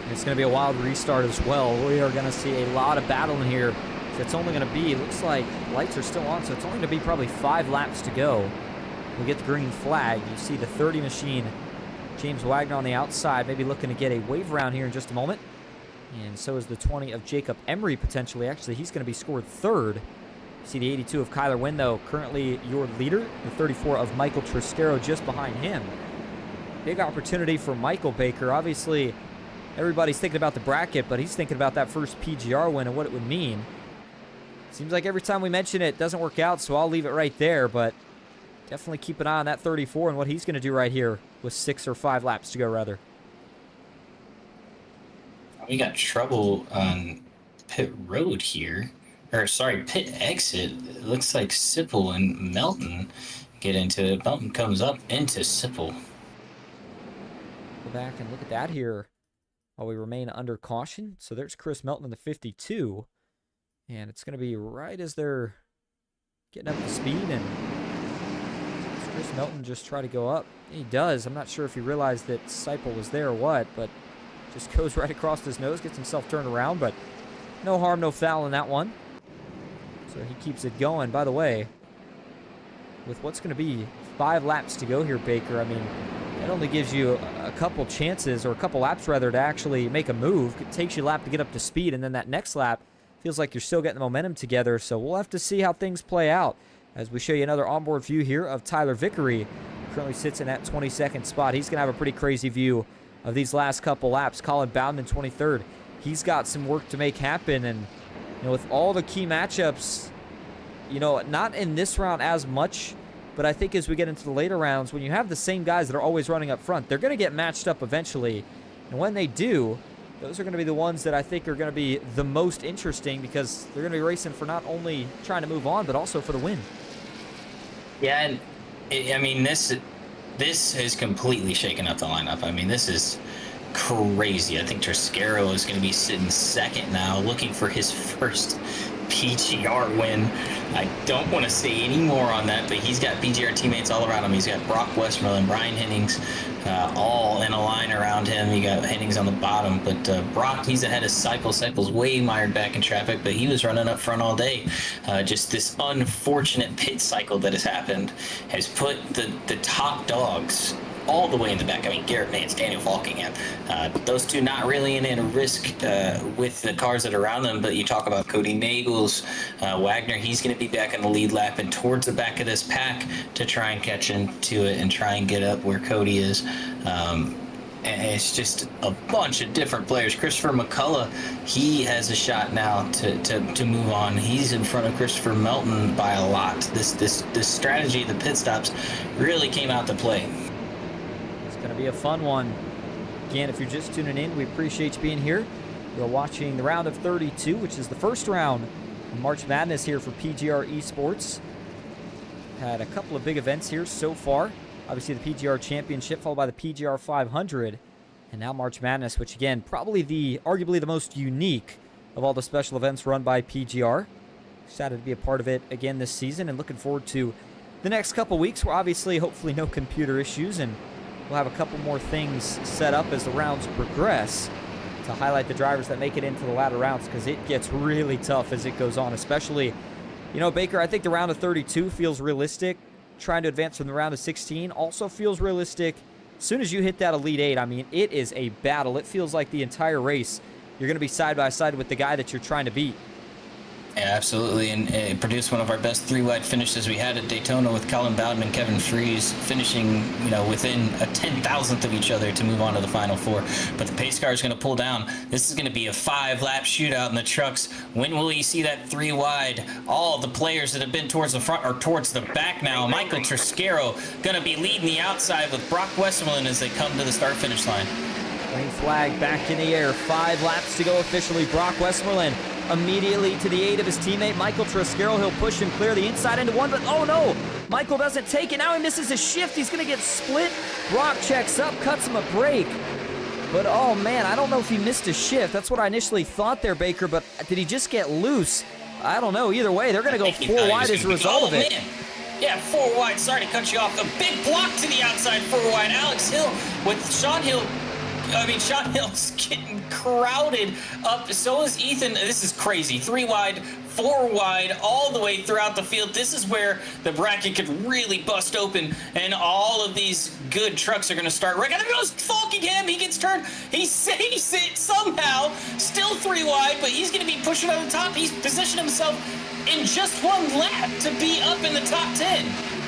It's going to be a wild restart as well. We are going to see a lot of battling here. It's only going to be, it looks like lights are still on, so it's only going to be probably 5 laps to go. We get the green flag. You see the 30 machine, James Wagner on the outside, maybe looking to get a wave round here in just a moment. And so is the 20 of Jacob Emery, potentially. Actually, he's going to be scored 3rd. See the 82 of Kyler Wynn, though, currently your leader. The 34 of Michael Triscaro just behind him. Big opportunity for Michael Baker. Obviously, everybody's thinking about the bracket, but he's thinking about that first PGR win and what it would mean. Seems like every time we mention it, it doesn't work out, so I'll leave it right there, but definitely keep an eye on that 34 and what he's going to do right here with 6 or 5 laps to go, rather. We got trouble on pit road here. Or, sorry, pit exit. It looks like Sipple and Melton get into it. Melton comes up into Sipple. Go back and look at that here while we remain under caution. So there's Chris Melton in the 52. And it's going to be right as they're getting up to speed. And does Chris Melton just try to go up? He does. I'm not sure if he realized that Sipple was there or what, but just goes right across his nose, gets himself turned around. But no harm, no foul in that one. So he keeps it going. By the way, with what's going to be 5 laps to go here, Baker, I mean, that only gives you a couple chances, or a couple laps rather, to actually make a move. It takes you a lap to get up to speed, and then that next lap feels like you're still getting the momentum together. So we'll have to see how things play out as we show you another onboard view here of Tyler Vickery. Currently sits in that 22nd spot. He's going to have a pretty crazy view of these last couple laps. Colin Bowden in 23rd. he's got some work to make happen. And, you know, with all the key matchups, you know, not in this round as much, but I think as we get into the later rounds, when you have the same guys that are always running up front, they're going to get matched up eventually. And when they do, those are going to be the ones that I think are going to be the most interesting, because they're going to be racing for not only trying to move on, but also for the win. Yeah, and I mean, this has completely shaken up the lineup. I mean, this is crazy. I think Triscaro is going to be sitting second now, looking for his first PGR win. I don't want to say any more on that, but he's got PGR teammates all around him. He's got Brock Westmoreland, Brian Hennings, all in a line around him. You got Hennings on the bottom, but Brock, he's ahead of Seipel. Seipel's way mired back in traffic, but he was running up front all day. Just this unfortunate pit cycle that has happened has put the top dogs all the way in the back. I mean, Garrett Nance, Daniel Falkingham, those two not really in a risk with the cars that are around them, but you talk about Cody Nagels, Wagner, he's going to be back in the lead lap and towards the back of this pack to try and catch into it and try and get up where Cody is. And it's just a bunch of different players. Christopher McCullough, he has a shot now to move on. He's in front of Christopher Melton by a lot. This strategy, the pit stops, really came out to play. Going to be a fun one. Again, if you're just tuning in, we appreciate you being here. We're watching the round of 32, which is the first round of March Madness here for PGR eSports. Had a couple of big events here so far. Obviously the PGR Championship, followed by the PGR 500, and now March Madness, which again, probably arguably the most unique of all the special events run by PGR. Excited to be a part of it again this season, and looking forward to the next couple weeks where obviously, hopefully no computer issues, and we'll have a couple more things set up as the rounds progress to highlight the drivers that make it into the latter rounds, because it gets really tough as it goes on, especially, you know, Baker, I think the round of 32 feels realistic. Trying to advance from the round of 16 also feels realistic. As soon as you hit that Elite 8, I mean, it is a battle. It feels like the entire race, you're going to be side by side with the guy that you're trying to beat. Yeah, absolutely, and it produced one of our best three-wide finishes we had at Daytona with Colin Bowden and Kevin Freeze finishing, you know, within a 10,000th of each other to move on to the Final Four. But the pace car is going to pull down. This is going to be a 5-lap shootout in the trucks. When will you see that three-wide? All the players that have been towards the front are towards the back now. Michael Triscaro going to be leading the outside with Brock Westmoreland as they come to the start-finish line. Green flag back in the air. 5 laps to go officially. Brock Westmoreland immediately to the aid of his teammate Michael Triscaro. He'll push him clear the inside into one, but oh no! Michael doesn't take it. Now he misses his shift. He's going to get split. Brock checks up, cuts him a break. But oh man, I don't know if he missed a shift. That's what I initially thought there, Baker, but did he just get loose? I don't know. Either way, they're going to go 4 wide as a result of it. Man. Yeah, 4 wide. Sorry to cut you off. A big block to the outside, 4 wide. Alex Hill with Sean Hill. I mean, Sean Hill's getting crowded up. So is Ethan. This is crazy. 3 wide, 4 wide, all the way throughout the field. This is where the bracket could really bust open, and all of these good trucks are going to start. Right, there goes Falkingham. He gets turned. He saves it somehow. Still 3 wide, but he's going to be pushing on the top. He's positioned himself in just 1 lap to be up in the top 10.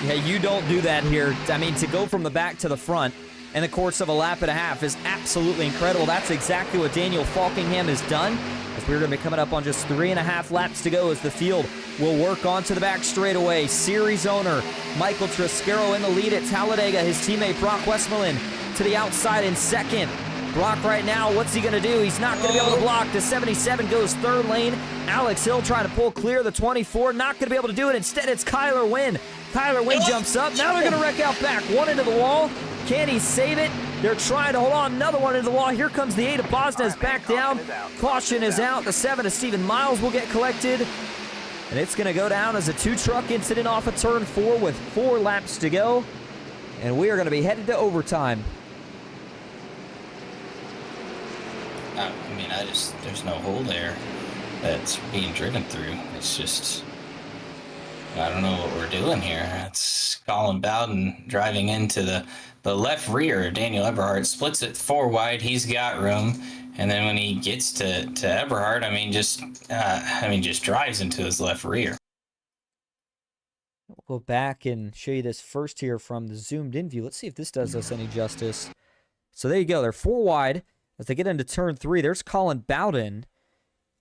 Yeah, you don't do that here. I mean, to go from the back to the front in the course of a lap and a half is absolutely incredible. That's exactly what Daniel Falkingham has done, as we're going to be coming up on just 3.5 laps to go as the field will work onto the back straightaway. Series owner Michael Triscaro in the lead at Talladega. His teammate Brock Westmoreland to the outside in second. Brock right now, what's he going to do? He's not going to be able to block. The 77 goes 3rd lane. Alex Hill trying to pull clear the 24. Not going to be able to do it. Instead, it's Kyler Wynn. Kyler Wynn jumps up. Now they're going to wreck out back. 1 into the wall. Can he save it? They're trying to hold on. Another 1 into the wall. Here comes the 8 of Bosnes back down. Caution is out. The 7 of Stephen Miles will get collected. And it's going to go down as a 2-truck incident off of turn 4 with 4 laps to go. And we are going to be headed to overtime. I mean, there's no hole there that's being driven through. It's just, I don't know what we're doing here. It's Colin Bowden driving into the left rear. Daniel Eberhardt splits it 4 wide. He's got room. And then when he gets to Eberhardt, I mean, just drives into his left rear. We'll go back and show you this first here from the zoomed in view. Let's see if this does us any justice. So there you go. They're 4 wide. As they get into turn 3, there's Colin Bowden.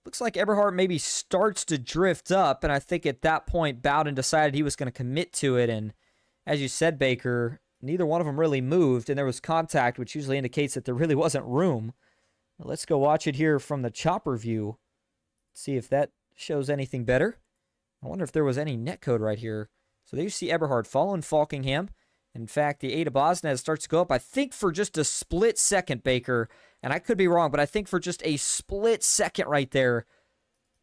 Looks like Eberhard maybe starts to drift up, and I think at that point Bowden decided he was going to commit to it, and as you said, Baker, neither one of them really moved, and there was contact, which usually indicates that there really wasn't room. Let's go watch it here from the chopper view. See if that shows anything better. I wonder if there was any netcode right here. So there you see Eberhard following Falkingham. In fact, the 8 of Bosnez starts to go up, I think for just a split second, Baker. And I could be wrong, but I think for just a split second right there,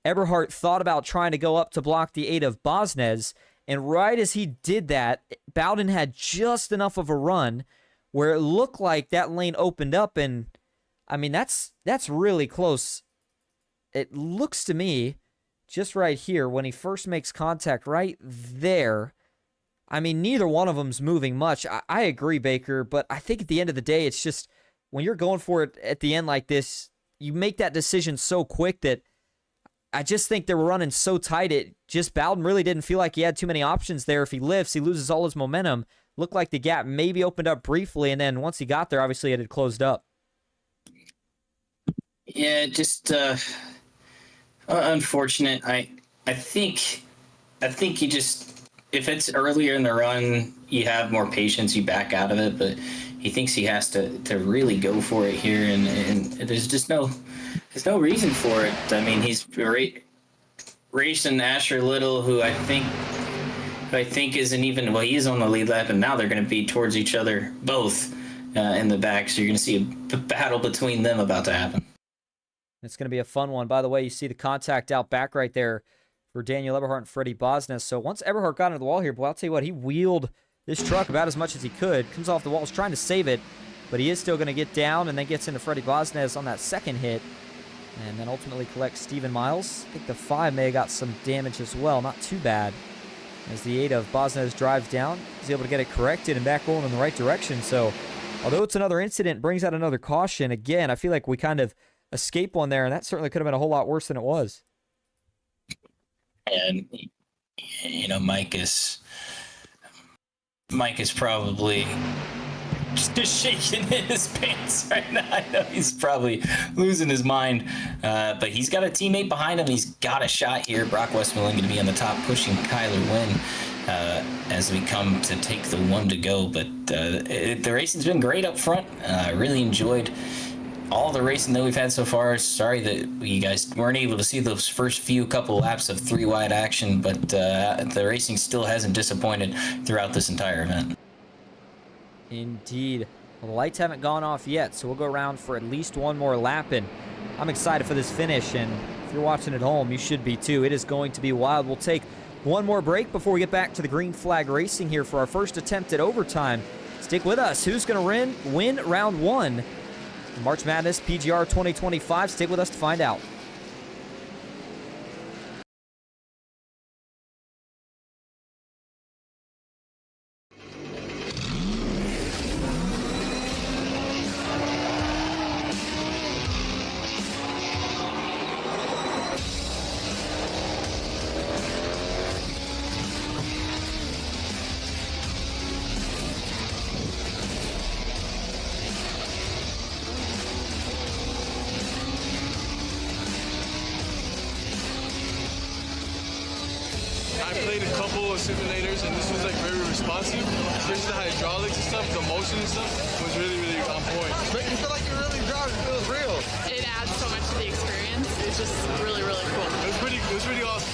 Eberhard thought about trying to go up to block the 8 of Bosnez. And right as he did that, Bowden had just enough of a run where it looked like that lane opened up. And, I mean, that's really close. It looks to me, just right here, when he first makes contact right there, I mean, neither one of them's moving much. I agree, Baker, but I think at the end of the day, it's just, when you're going for it at the end like this, you make that decision so quick that I just think they were running so tight. It just, Bowden really didn't feel like he had too many options there. If he lifts, he loses all his momentum. Looked like the gap maybe opened up briefly, and then once he got there, obviously it had closed up. Yeah, just unfortunate. I think you just, if it's earlier in the run, you have more patience, you back out of it, but he thinks he has to really go for it here, and there's just there's no reason for it. I mean, he's racing Asher Little, who I think isn't even, well, he is on the lead lap, and now they're going to be towards each other both in the back, so you're going to see a battle between them about to happen. It's going to be a fun one. By the way, you see the contact out back right there for Daniel Eberhard and Freddie Bosnez. So once Eberhard got into the wall here, boy, I'll tell you what, he wheeled this truck about as much as he could. Comes off the wall, was trying to save it, but he is still going to get down, and then gets into Freddie Bosnez on that second hit, and then ultimately collects Stephen Miles. I think the 5 may have got some damage as well. Not too bad. As the 8 of Bosnez drives down, he's able to get it corrected and back going in the right direction. So although it's another incident, brings out another caution. Again, I feel like we kind of escape one there, and that certainly could have been a whole lot worse than it was. And Mike is probably just shaking in his pants right now. I know he's probably losing his mind, but he's got a teammate behind him. He's got a shot here. Brock Westmoreland going to be on the top, pushing Kyler Wynn as we come to take the 1 to go. But the racing's been great up front. I really enjoyed all the racing that we've had so far. Sorry that you guys weren't able to see those first couple laps of 3 wide action, but the racing still hasn't disappointed throughout this entire event. Indeed. Well, the lights haven't gone off yet, so we'll go around for at least one more lap, and I'm excited for this finish, and if you're watching at home, you should be too. It is going to be wild. We'll take one more break before we get back to the green flag racing here for our first attempt at overtime. Stick with us. Who's going to win round 1? March Madness PGR 2025. Stick with us to find out. I played a couple of simulators, and this was like very responsive, especially the hydraulics and stuff, the motion and stuff was really, really on point. Make you feel like you're really driving, it feels real. It adds so much to the experience. It's just really, really cool. It was pretty awesome.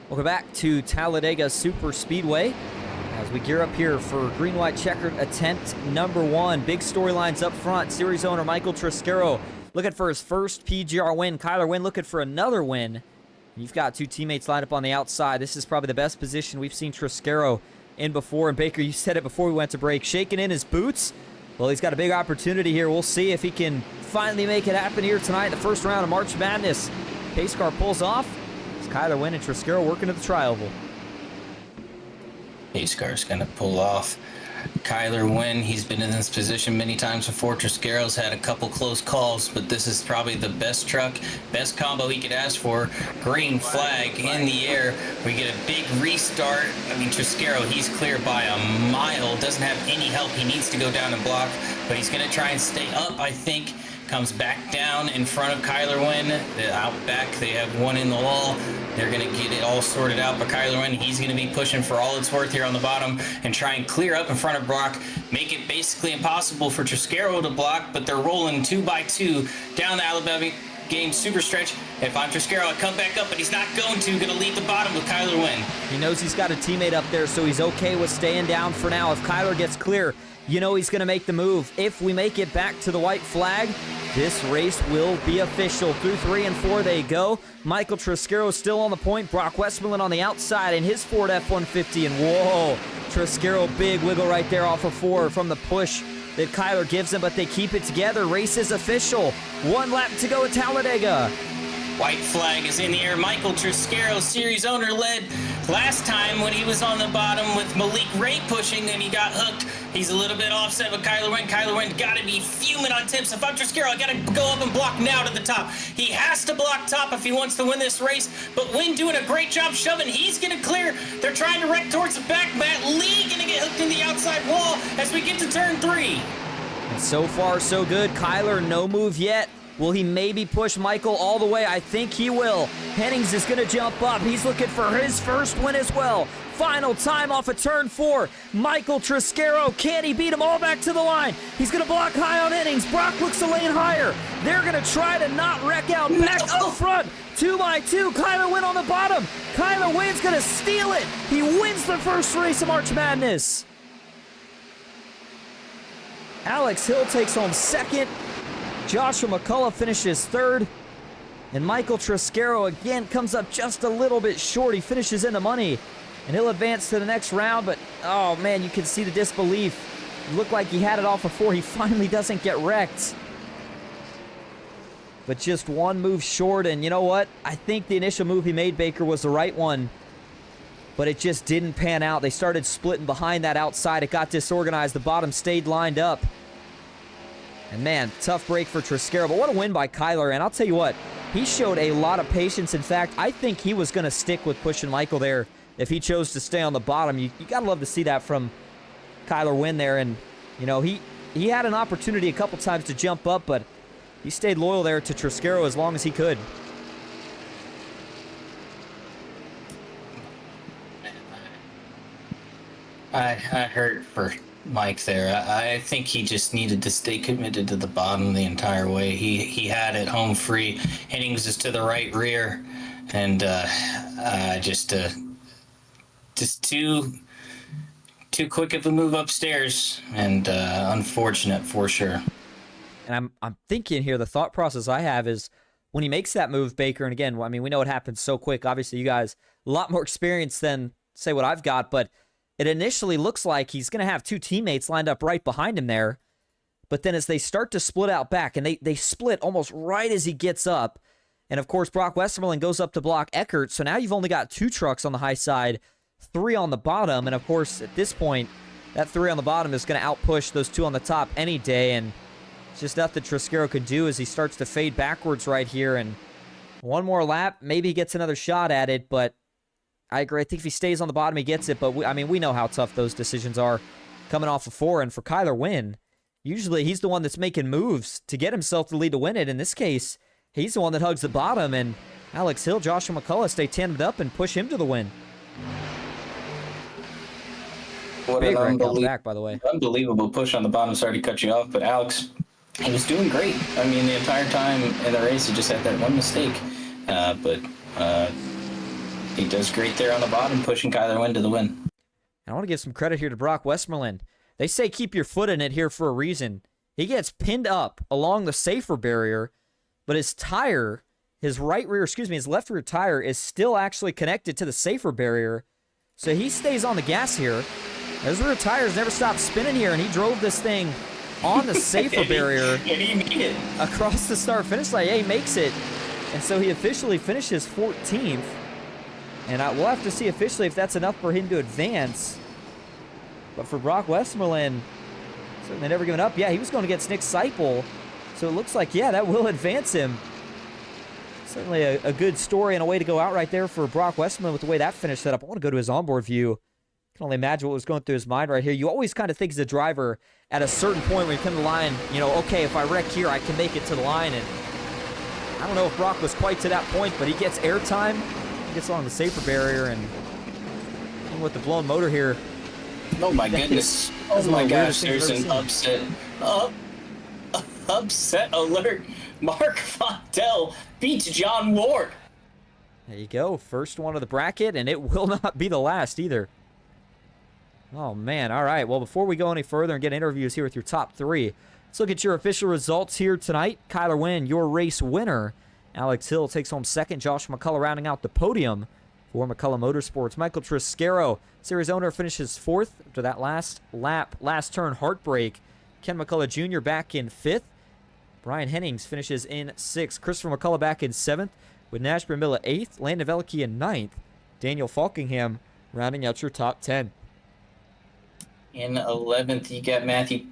Welcome back to Talladega Superspeedway as we we gear up here for green-white checkered attempt number 1. Big storylines up front. Series owner Michael Triscaro looking for his first PGR win. Kyler Wynn looking for another win. You've got 2 teammates lined up on the outside. This is probably the best position we've seen Triscaro in before. And Baker, you said it before we went to break. Shaking in his boots. Well, he's got a big opportunity here. We'll see if he can finally make it happen here tonight in the first round of March Madness. Pace car pulls off. It's Kyler Wynn and Triscaro working at the tri-oval. Pace car's going to pull off. Kyler Wynn, he's been in this position many times before. Triscaro's had a couple close calls, but this is probably the best truck, best combo he could ask for. Green flag in the air. We get a big restart. I mean, Triscaro, he's clear by a mile. Doesn't have any help. He needs to go down and block, but he's going to try and stay up, I think. Comes back down in front of Kyler Wynn. Out back, they have one in the wall. They're going to get it all sorted out, but Kyler Wynn, he's going to be pushing for all it's worth here on the bottom and try and clear up in front of Brock, make it basically impossible for Triscaro to block, but they're rolling 2 by 2 down the Alabama game super stretch. If I'm Triscaro, I come back up, but he's not going to lead the bottom with Kyler Wynn. He knows he's got a teammate up there, so he's okay with staying down for now. If Kyler gets clear, you know he's going to make the move. If we make it back to the white flag, this race will be official. Through 3 and 4 they go. Michael Triscaro still on the point. Brock Westmoreland on the outside in his Ford F-150. And whoa, Triscaro, big wiggle right there off of 4 from the push that Kyler gives him, but they keep it together. Race is official. 1 lap to go at Talladega. White flag is in the air. Michael Triscaro, series owner, led last time when he was on the bottom with Malik Ray pushing and he got hooked. He's a little bit offset with Kyler Wynn. Kyler Wynn got to be fuming on tips. If I'm Triscaro, I got to go up and block now to the top. He has to block top if he wants to win this race, but Wynn doing a great job shoving. He's going to clear. They're trying to wreck towards the back. Matt Lee going to get hooked in the outside wall as we get to turn 3. And so far, so good. Kyler, no move yet. Will he maybe push Michael all the way? I think he will. Hennings is going to jump up. He's looking for his first win as well. Final time off of turn 4. Michael Triscaro, can he beat him all back to the line? He's going to block high on Hennings. Brock looks a lane higher. They're going to try to not wreck out. Back up front. 2 by 2. Kyler Wynn on the bottom. Kyler Wynn's going to steal it. He wins the first race of March Madness. Alex Hill takes home 2nd. Joshua McCullough finishes 3rd. And Michael Triscaro again comes up just a little bit short. He finishes in the money. And he'll advance to the next round. But, oh man, you can see the disbelief. It looked like he had it off of 4. He finally doesn't get wrecked. But just 1 move short. And you know what? I think the initial move he made, Baker, was the right one. But it just didn't pan out. They started splitting behind that outside. It got disorganized. The bottom stayed lined up. And man, tough break for Triscaro, but what a win by Kyler. And I'll tell you what, he showed a lot of patience. In fact, I think he was going to stick with pushing Michael there if he chose to stay on the bottom. You got to love to see that from Kyler Wynn there. And, you know, he had an opportunity a couple times to jump up, but he stayed loyal there to Triscaro as long as he could. I hurt for Mike there. I think he just needed to stay committed to the bottom the entire way. He had it home free. Hennings is to the right rear, and just too quick of a move upstairs, and unfortunate for sure. And I'm thinking here, the thought process I have is when he makes that move, Baker, and again, I mean, we know it happens so quick. Obviously, you guys a lot more experience than say what I've got, but it initially looks like he's going to have 2 teammates lined up right behind him there. But then as they start to split out back, and they split almost right as he gets up. And, of course, Brock Westmoreland goes up to block Eckert. So now you've only got 2 trucks on the high side, 3 on the bottom. And, of course, at this point, that 3 on the bottom is going to outpush those 2 on the top any day. And it's just nothing Triscaro could do as he starts to fade backwards right here. And 1 more lap, maybe he gets another shot at it, but I agree. I think if he stays on the bottom, he gets it. But, we know how tough those decisions are coming off of 4. And for Kyler Wynn, usually he's the one that's making moves to get himself the lead to win it. In this case, he's the one that hugs the bottom. And Alex Hill, Joshua McCullough stay tandemed up and push him to the win. What Big an back, by the way. Unbelievable push on the bottom. Sorry to cut you off, but Alex, he was doing great. I mean, the entire time in the race, he just had that 1 mistake. But he does great there on the bottom, pushing Kyler Wynn to the win. And I want to give some credit here to Brock Westmoreland. They say keep your foot in it here for a reason. He gets pinned up along the safer barrier, but his tire, his left rear tire is still actually connected to the safer barrier. So he stays on the gas here. His rear tires never stopped spinning here, and he drove this thing on the safer barrier and he made it across the start-finish line. Yeah, he makes it. And so he officially finishes 14th. And we'll have to see officially if that's enough for him to advance. But for Brock Westmoreland, certainly never given up. Yeah, he was going against Nick Seipel. So it looks like, yeah, that will advance him. Certainly a good story and a way to go out right there for Brock Westmoreland with the way that finished set up. I want to go to his onboard view. I can only imagine what was going through his mind right here. You always kind of think as a driver at a certain point when you come to the line, you know, okay, if I wreck here, I can make it to the line. And I don't know if Brock was quite to that point, but he gets airtime. He gets along the safer barrier, and even with the blown motor here. Oh my goodness. Oh my gosh, there's an upset alert. Mark Fontel beats John Ward. There you go. First one of the bracket, and it will not be the last either. Oh, man. All right. Well, before we go any further and get interviews here with your top three, let's look at your official results here tonight. Kyler Wynn, your race winner. Alex Hill takes home second. Josh McCullough rounding out the podium for McCullough Motorsports. Michael Triscaro, series owner, finishes fourth after that last lap, last turn heartbreak. Ken McCullough Jr. back in fifth. Brian Hennings finishes in sixth. Christopher McCullough back in seventh, with Nash Brambilla eighth. Landon Veliky in ninth. Daniel Falkingham rounding out your top 10. In 11th, you got Matthew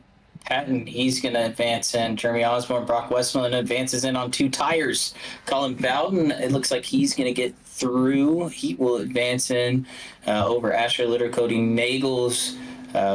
Patton. He's going to advance in. Jeremy Osborne, Brock Westmoreland advances in on 2 tires. Colin Bowden, it looks like he's going to get through. He will advance in over Asher Litter, Cody Nagels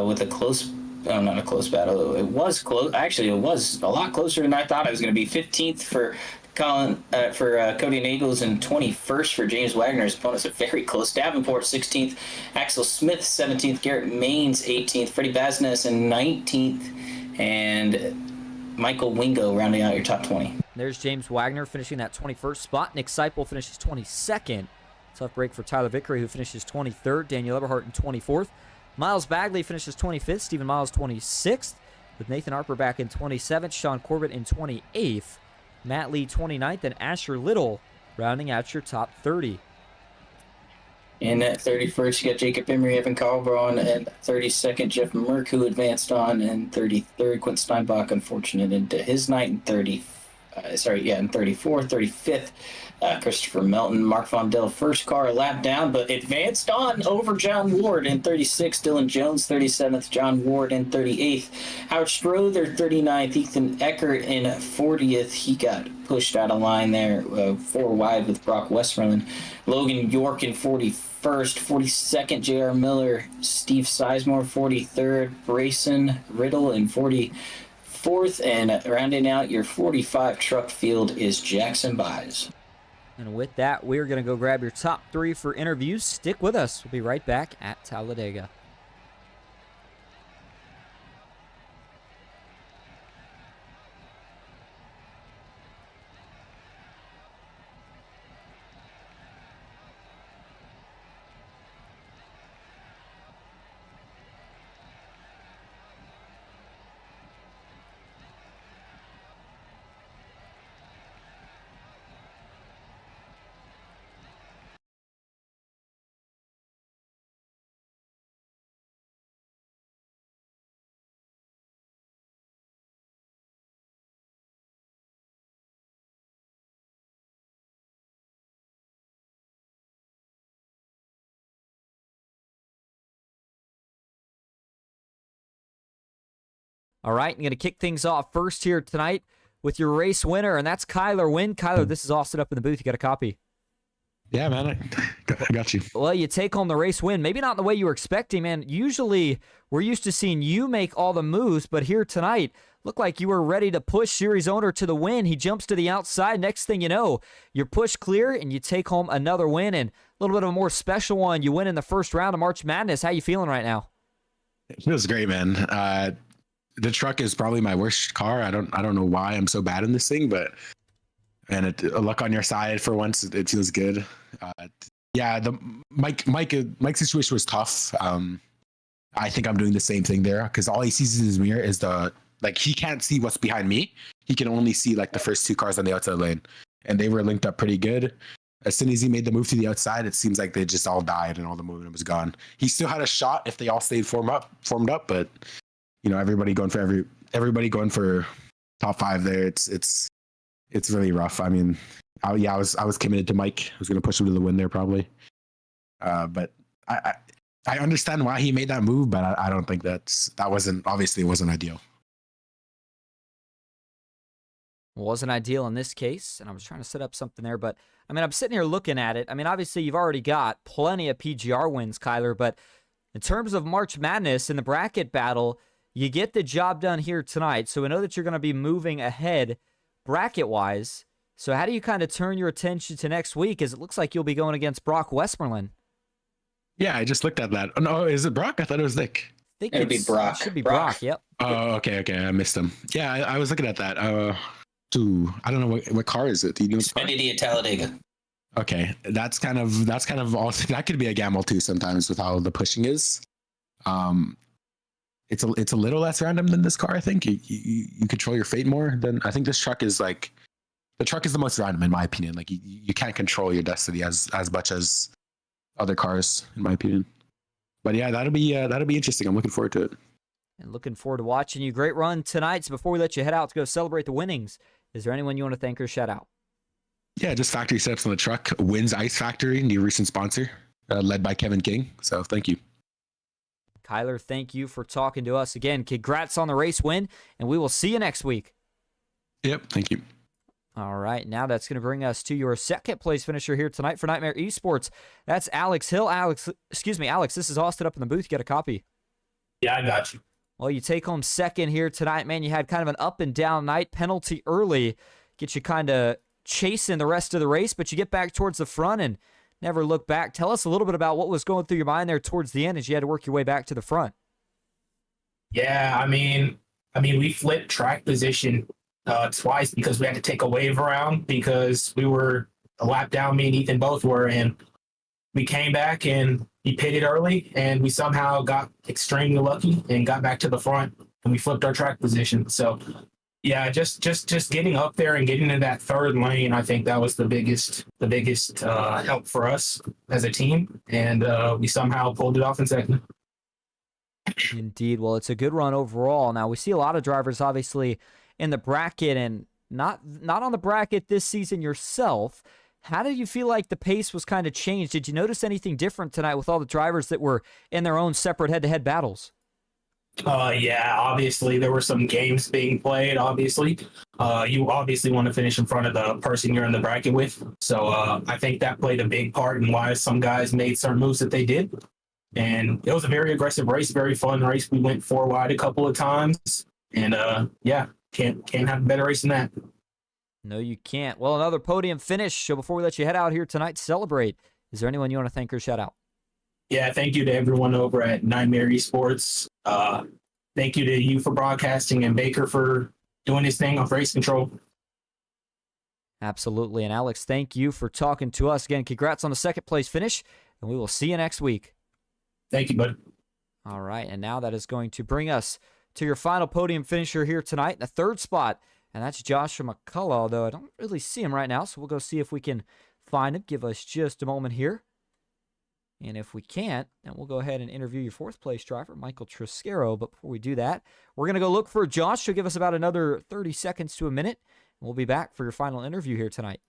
with a close. Oh, not a close battle. It was close. Actually, it was a lot closer than I thought it was going to be. 15th for Cody Nagels and 21st for James Wagner. His opponents are very close. Davenport 16th, Axel Smith 17th, Garrett Maines 18th, Freddie Basnes in 19th, and Michael Wingo rounding out your top 20. There's James Wagner finishing that 21st spot. Nick Seipel finishes 22nd. Tough break for Tyler Vickery, who finishes 23rd. Daniel Eberhardt in 24th. Miles Bagley finishes 25th. Stephen Miles 26th. With Nathan Harper back in 27th. Sean Corbett in 28th. Matt Lee 29th. And Asher Little rounding out your top 30. In at 31st, you got Jacob Emery, Evan Carlbraun, and 32nd, Jeff Merck, who advanced on, and 33rd, Quint Steinbach, unfortunate into his night, and 34th, 35th, Christopher Melton, Mark Fondell, first car a lap down, but advanced on over John Ward in 36th, Dylan Jones, 37th, John Ward in 38th, Howard Strother, 39th, Ethan Eckert in 40th. He got pushed out of line there, 4 wide with Brock Westmoreland. Logan York in 41st, 42nd, J.R. Miller, Steve Sizemore, 43rd, Brayson Riddle in 44th, and rounding out your 45 truck field is Jackson Byes. And with that, we're going to go grab your top 3 for interviews. Stick with us. We'll be right back at Talladega. All right, I'm going to kick things off first here tonight with your race winner, and that's Kyler Wynn. Kyler, this is all set up in the booth. You got a copy? Yeah, man, I got you. Well, you take home the race win. Maybe not in the way you were expecting, man. Usually, we're used to seeing you make all the moves, but here tonight, looked like you were ready to push series owner to the win. He jumps to the outside. Next thing you know, you're pushed clear, and you take home another win, and a little bit of a more special one. You win in the first round of March Madness. How you feeling right now? It feels great, man. The truck is probably my worst car. I don't know why I'm so bad in this thing, but luck on your side for once. It feels good. Yeah, the Mike situation was tough. I think I'm doing the same thing there because all he sees in his mirror is he can't see what's behind me. He can only see like the first two cars on the outside lane, and they were linked up pretty good. As soon as he made the move to the outside, it seems like they just all died and all the movement was gone. He still had a shot if they all stayed formed up, but everybody going for top 5 there. It's really rough. I mean, I was committed to Mike. I was going to push him to the win there probably. But I understand why he made that move, but I don't think that wasn't ideal. Wasn't ideal in this case, and I was trying to set up something there, but I mean, I'm sitting here looking at it. I mean, obviously, you've already got plenty of PGR wins, Kyler, but in terms of March Madness in the bracket battle, you get the job done here tonight, so we know that you're going to be moving ahead bracket-wise. So how do you kind of turn your attention to next week, as it looks like you'll be going against Brock Westmoreland? Yeah, I just looked at that. Oh, no, is it Brock? I thought it was Nick. I think It'd be Brock. It should be Brock, yep. Oh, okay. I missed him. Yeah, I was looking at that. I don't know what car is it. Do you know? Xfinity at Talladega. Okay, that's kind of also that could be a gamble too sometimes with how the pushing is. It's a little less random than this car. I think you control your fate more than I think this truck is like. The truck is the most random in my opinion. Like you can't control your destiny as much as other cars in my opinion. But yeah, that'll be interesting. I'm looking forward to it. And looking forward to watching you. Great run tonight. So before we let you head out to go celebrate the winnings, is there anyone you want to thank or shout out? Yeah, just factory setups on the truck. Wins Ice Factory, new recent sponsor, led by Kevin King. So thank you. Kyler, thank you for talking to us again. Congrats on the race win, and we will see you next week. Yep, thank you. All right, now that's going to bring us to your second place finisher here tonight for Nightmare Esports. That's Alex Hill. Alex, this is Austin up in the booth. You got a copy? Yeah, I got you. Well, you take home second here tonight, man. You had kind of an up and down night. Penalty early gets you kind of chasing the rest of the race, but you get back towards the front and never look back. Tell us a little bit about what was going through your mind there towards the end as you had to work your way back to the front. Yeah, I mean, we flipped track position twice because we had to take a wave around because we were a lap down. Me and Ethan both were, and we came back and he pitted early, and we somehow got extremely lucky and got back to the front, and we flipped our track position. So, yeah, just getting up there and getting into that third lane, I think that was the biggest help for us as a team, and we somehow pulled it off in second. Indeed. Well, it's a good run overall. Now, we see a lot of drivers, obviously, in the bracket, and not on the bracket this season yourself. How did you feel like the pace was kind of changed? Did you notice anything different tonight with all the drivers that were in their own separate head-to-head battles? Yeah, obviously there were some games being played. Obviously, you obviously want to finish in front of the person you're in the bracket with. So I think that played a big part in why some guys made certain moves that they did. And it was a very aggressive race, very fun race. We went 4 wide a couple of times, and yeah, can't have a better race than that. No, you can't. Well, another podium finish. So before we let you head out here tonight to celebrate, is there anyone you want to thank or shout out? Yeah, thank you to everyone over at Nightmare Esports. Thank you to you for broadcasting and Baker for doing his thing on race control. Absolutely. And Alex, thank you for talking to us again. Congrats on the second place finish, and we will see you next week. Thank you, bud. All right, and now that is going to bring us to your final podium finisher here tonight in the third spot, and that's Joshua McCullough, although I don't really see him right now, so we'll go see if we can find him. Give us just a moment here. And if we can't, then we'll go ahead and interview your fourth place driver, Michael Triscaro. But before we do that, we're going to go look for Josh. He'll give us about another 30 seconds to a minute, and we'll be back for your final interview here tonight.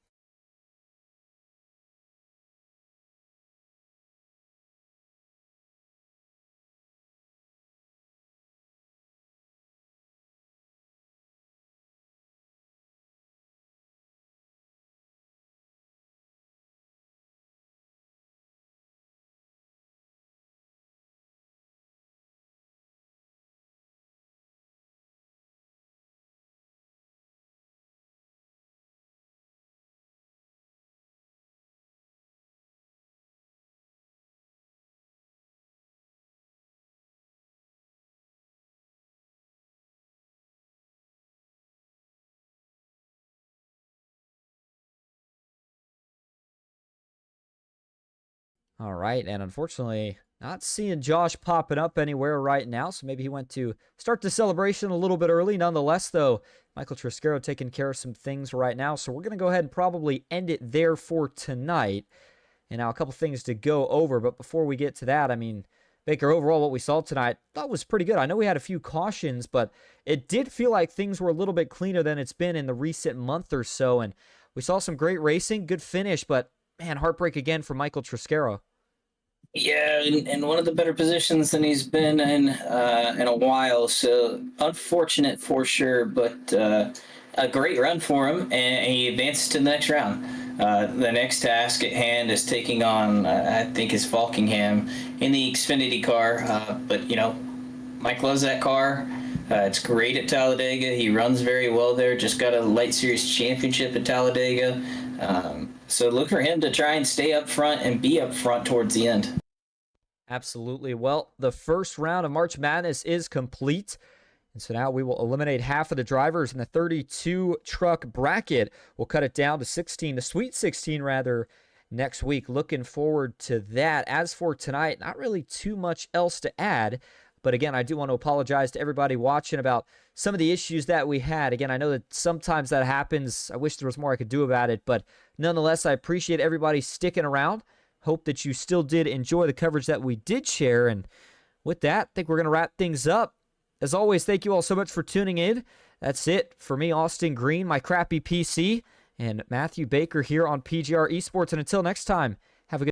All right, and unfortunately, Not seeing Josh popping up anywhere right now, so maybe he went to start the celebration a little bit early. Nonetheless, though, Michael Triscaro taking care of some things right now, so we're going to go ahead and probably end it there for tonight. And now a couple things to go over, but before we get to that, I mean, Baker, overall, what we saw tonight, I thought was pretty good. I know we had a few cautions, but it did feel like things were a little bit cleaner than it's been in the recent month or so, and we saw some great racing, good finish, but, man, heartbreak again for Michael Triscaro. Yeah, in one of the better positions than he's been in a while. So unfortunate for sure, but a great run for him, and he advances to the next round. The next task at hand is taking on, I think, is Falkingham in the Xfinity car. But Mike loves that car. It's great at Talladega. He runs very well there. Just got a Light Series championship at Talladega. So look for him to try and stay up front and be up front towards the end. Absolutely. Well, the first round of March Madness is complete. And so now we will eliminate half of the drivers in the 32 truck bracket. We'll cut it down to 16, the Sweet 16 rather, next week. Looking forward to that. As for tonight, not really too much else to add. But again, I do want to apologize to everybody watching about some of the issues that we had. Again, I know that sometimes that happens. I wish there was more I could do about it. But nonetheless, I appreciate everybody sticking around. Hope that you still did enjoy the coverage that we did share. And with that, I think we're going to wrap things up. As always, thank you all so much for tuning in. That's it for me, Austin Green, my crappy PC, and Matthew Baker here on PGR eSports. And until next time,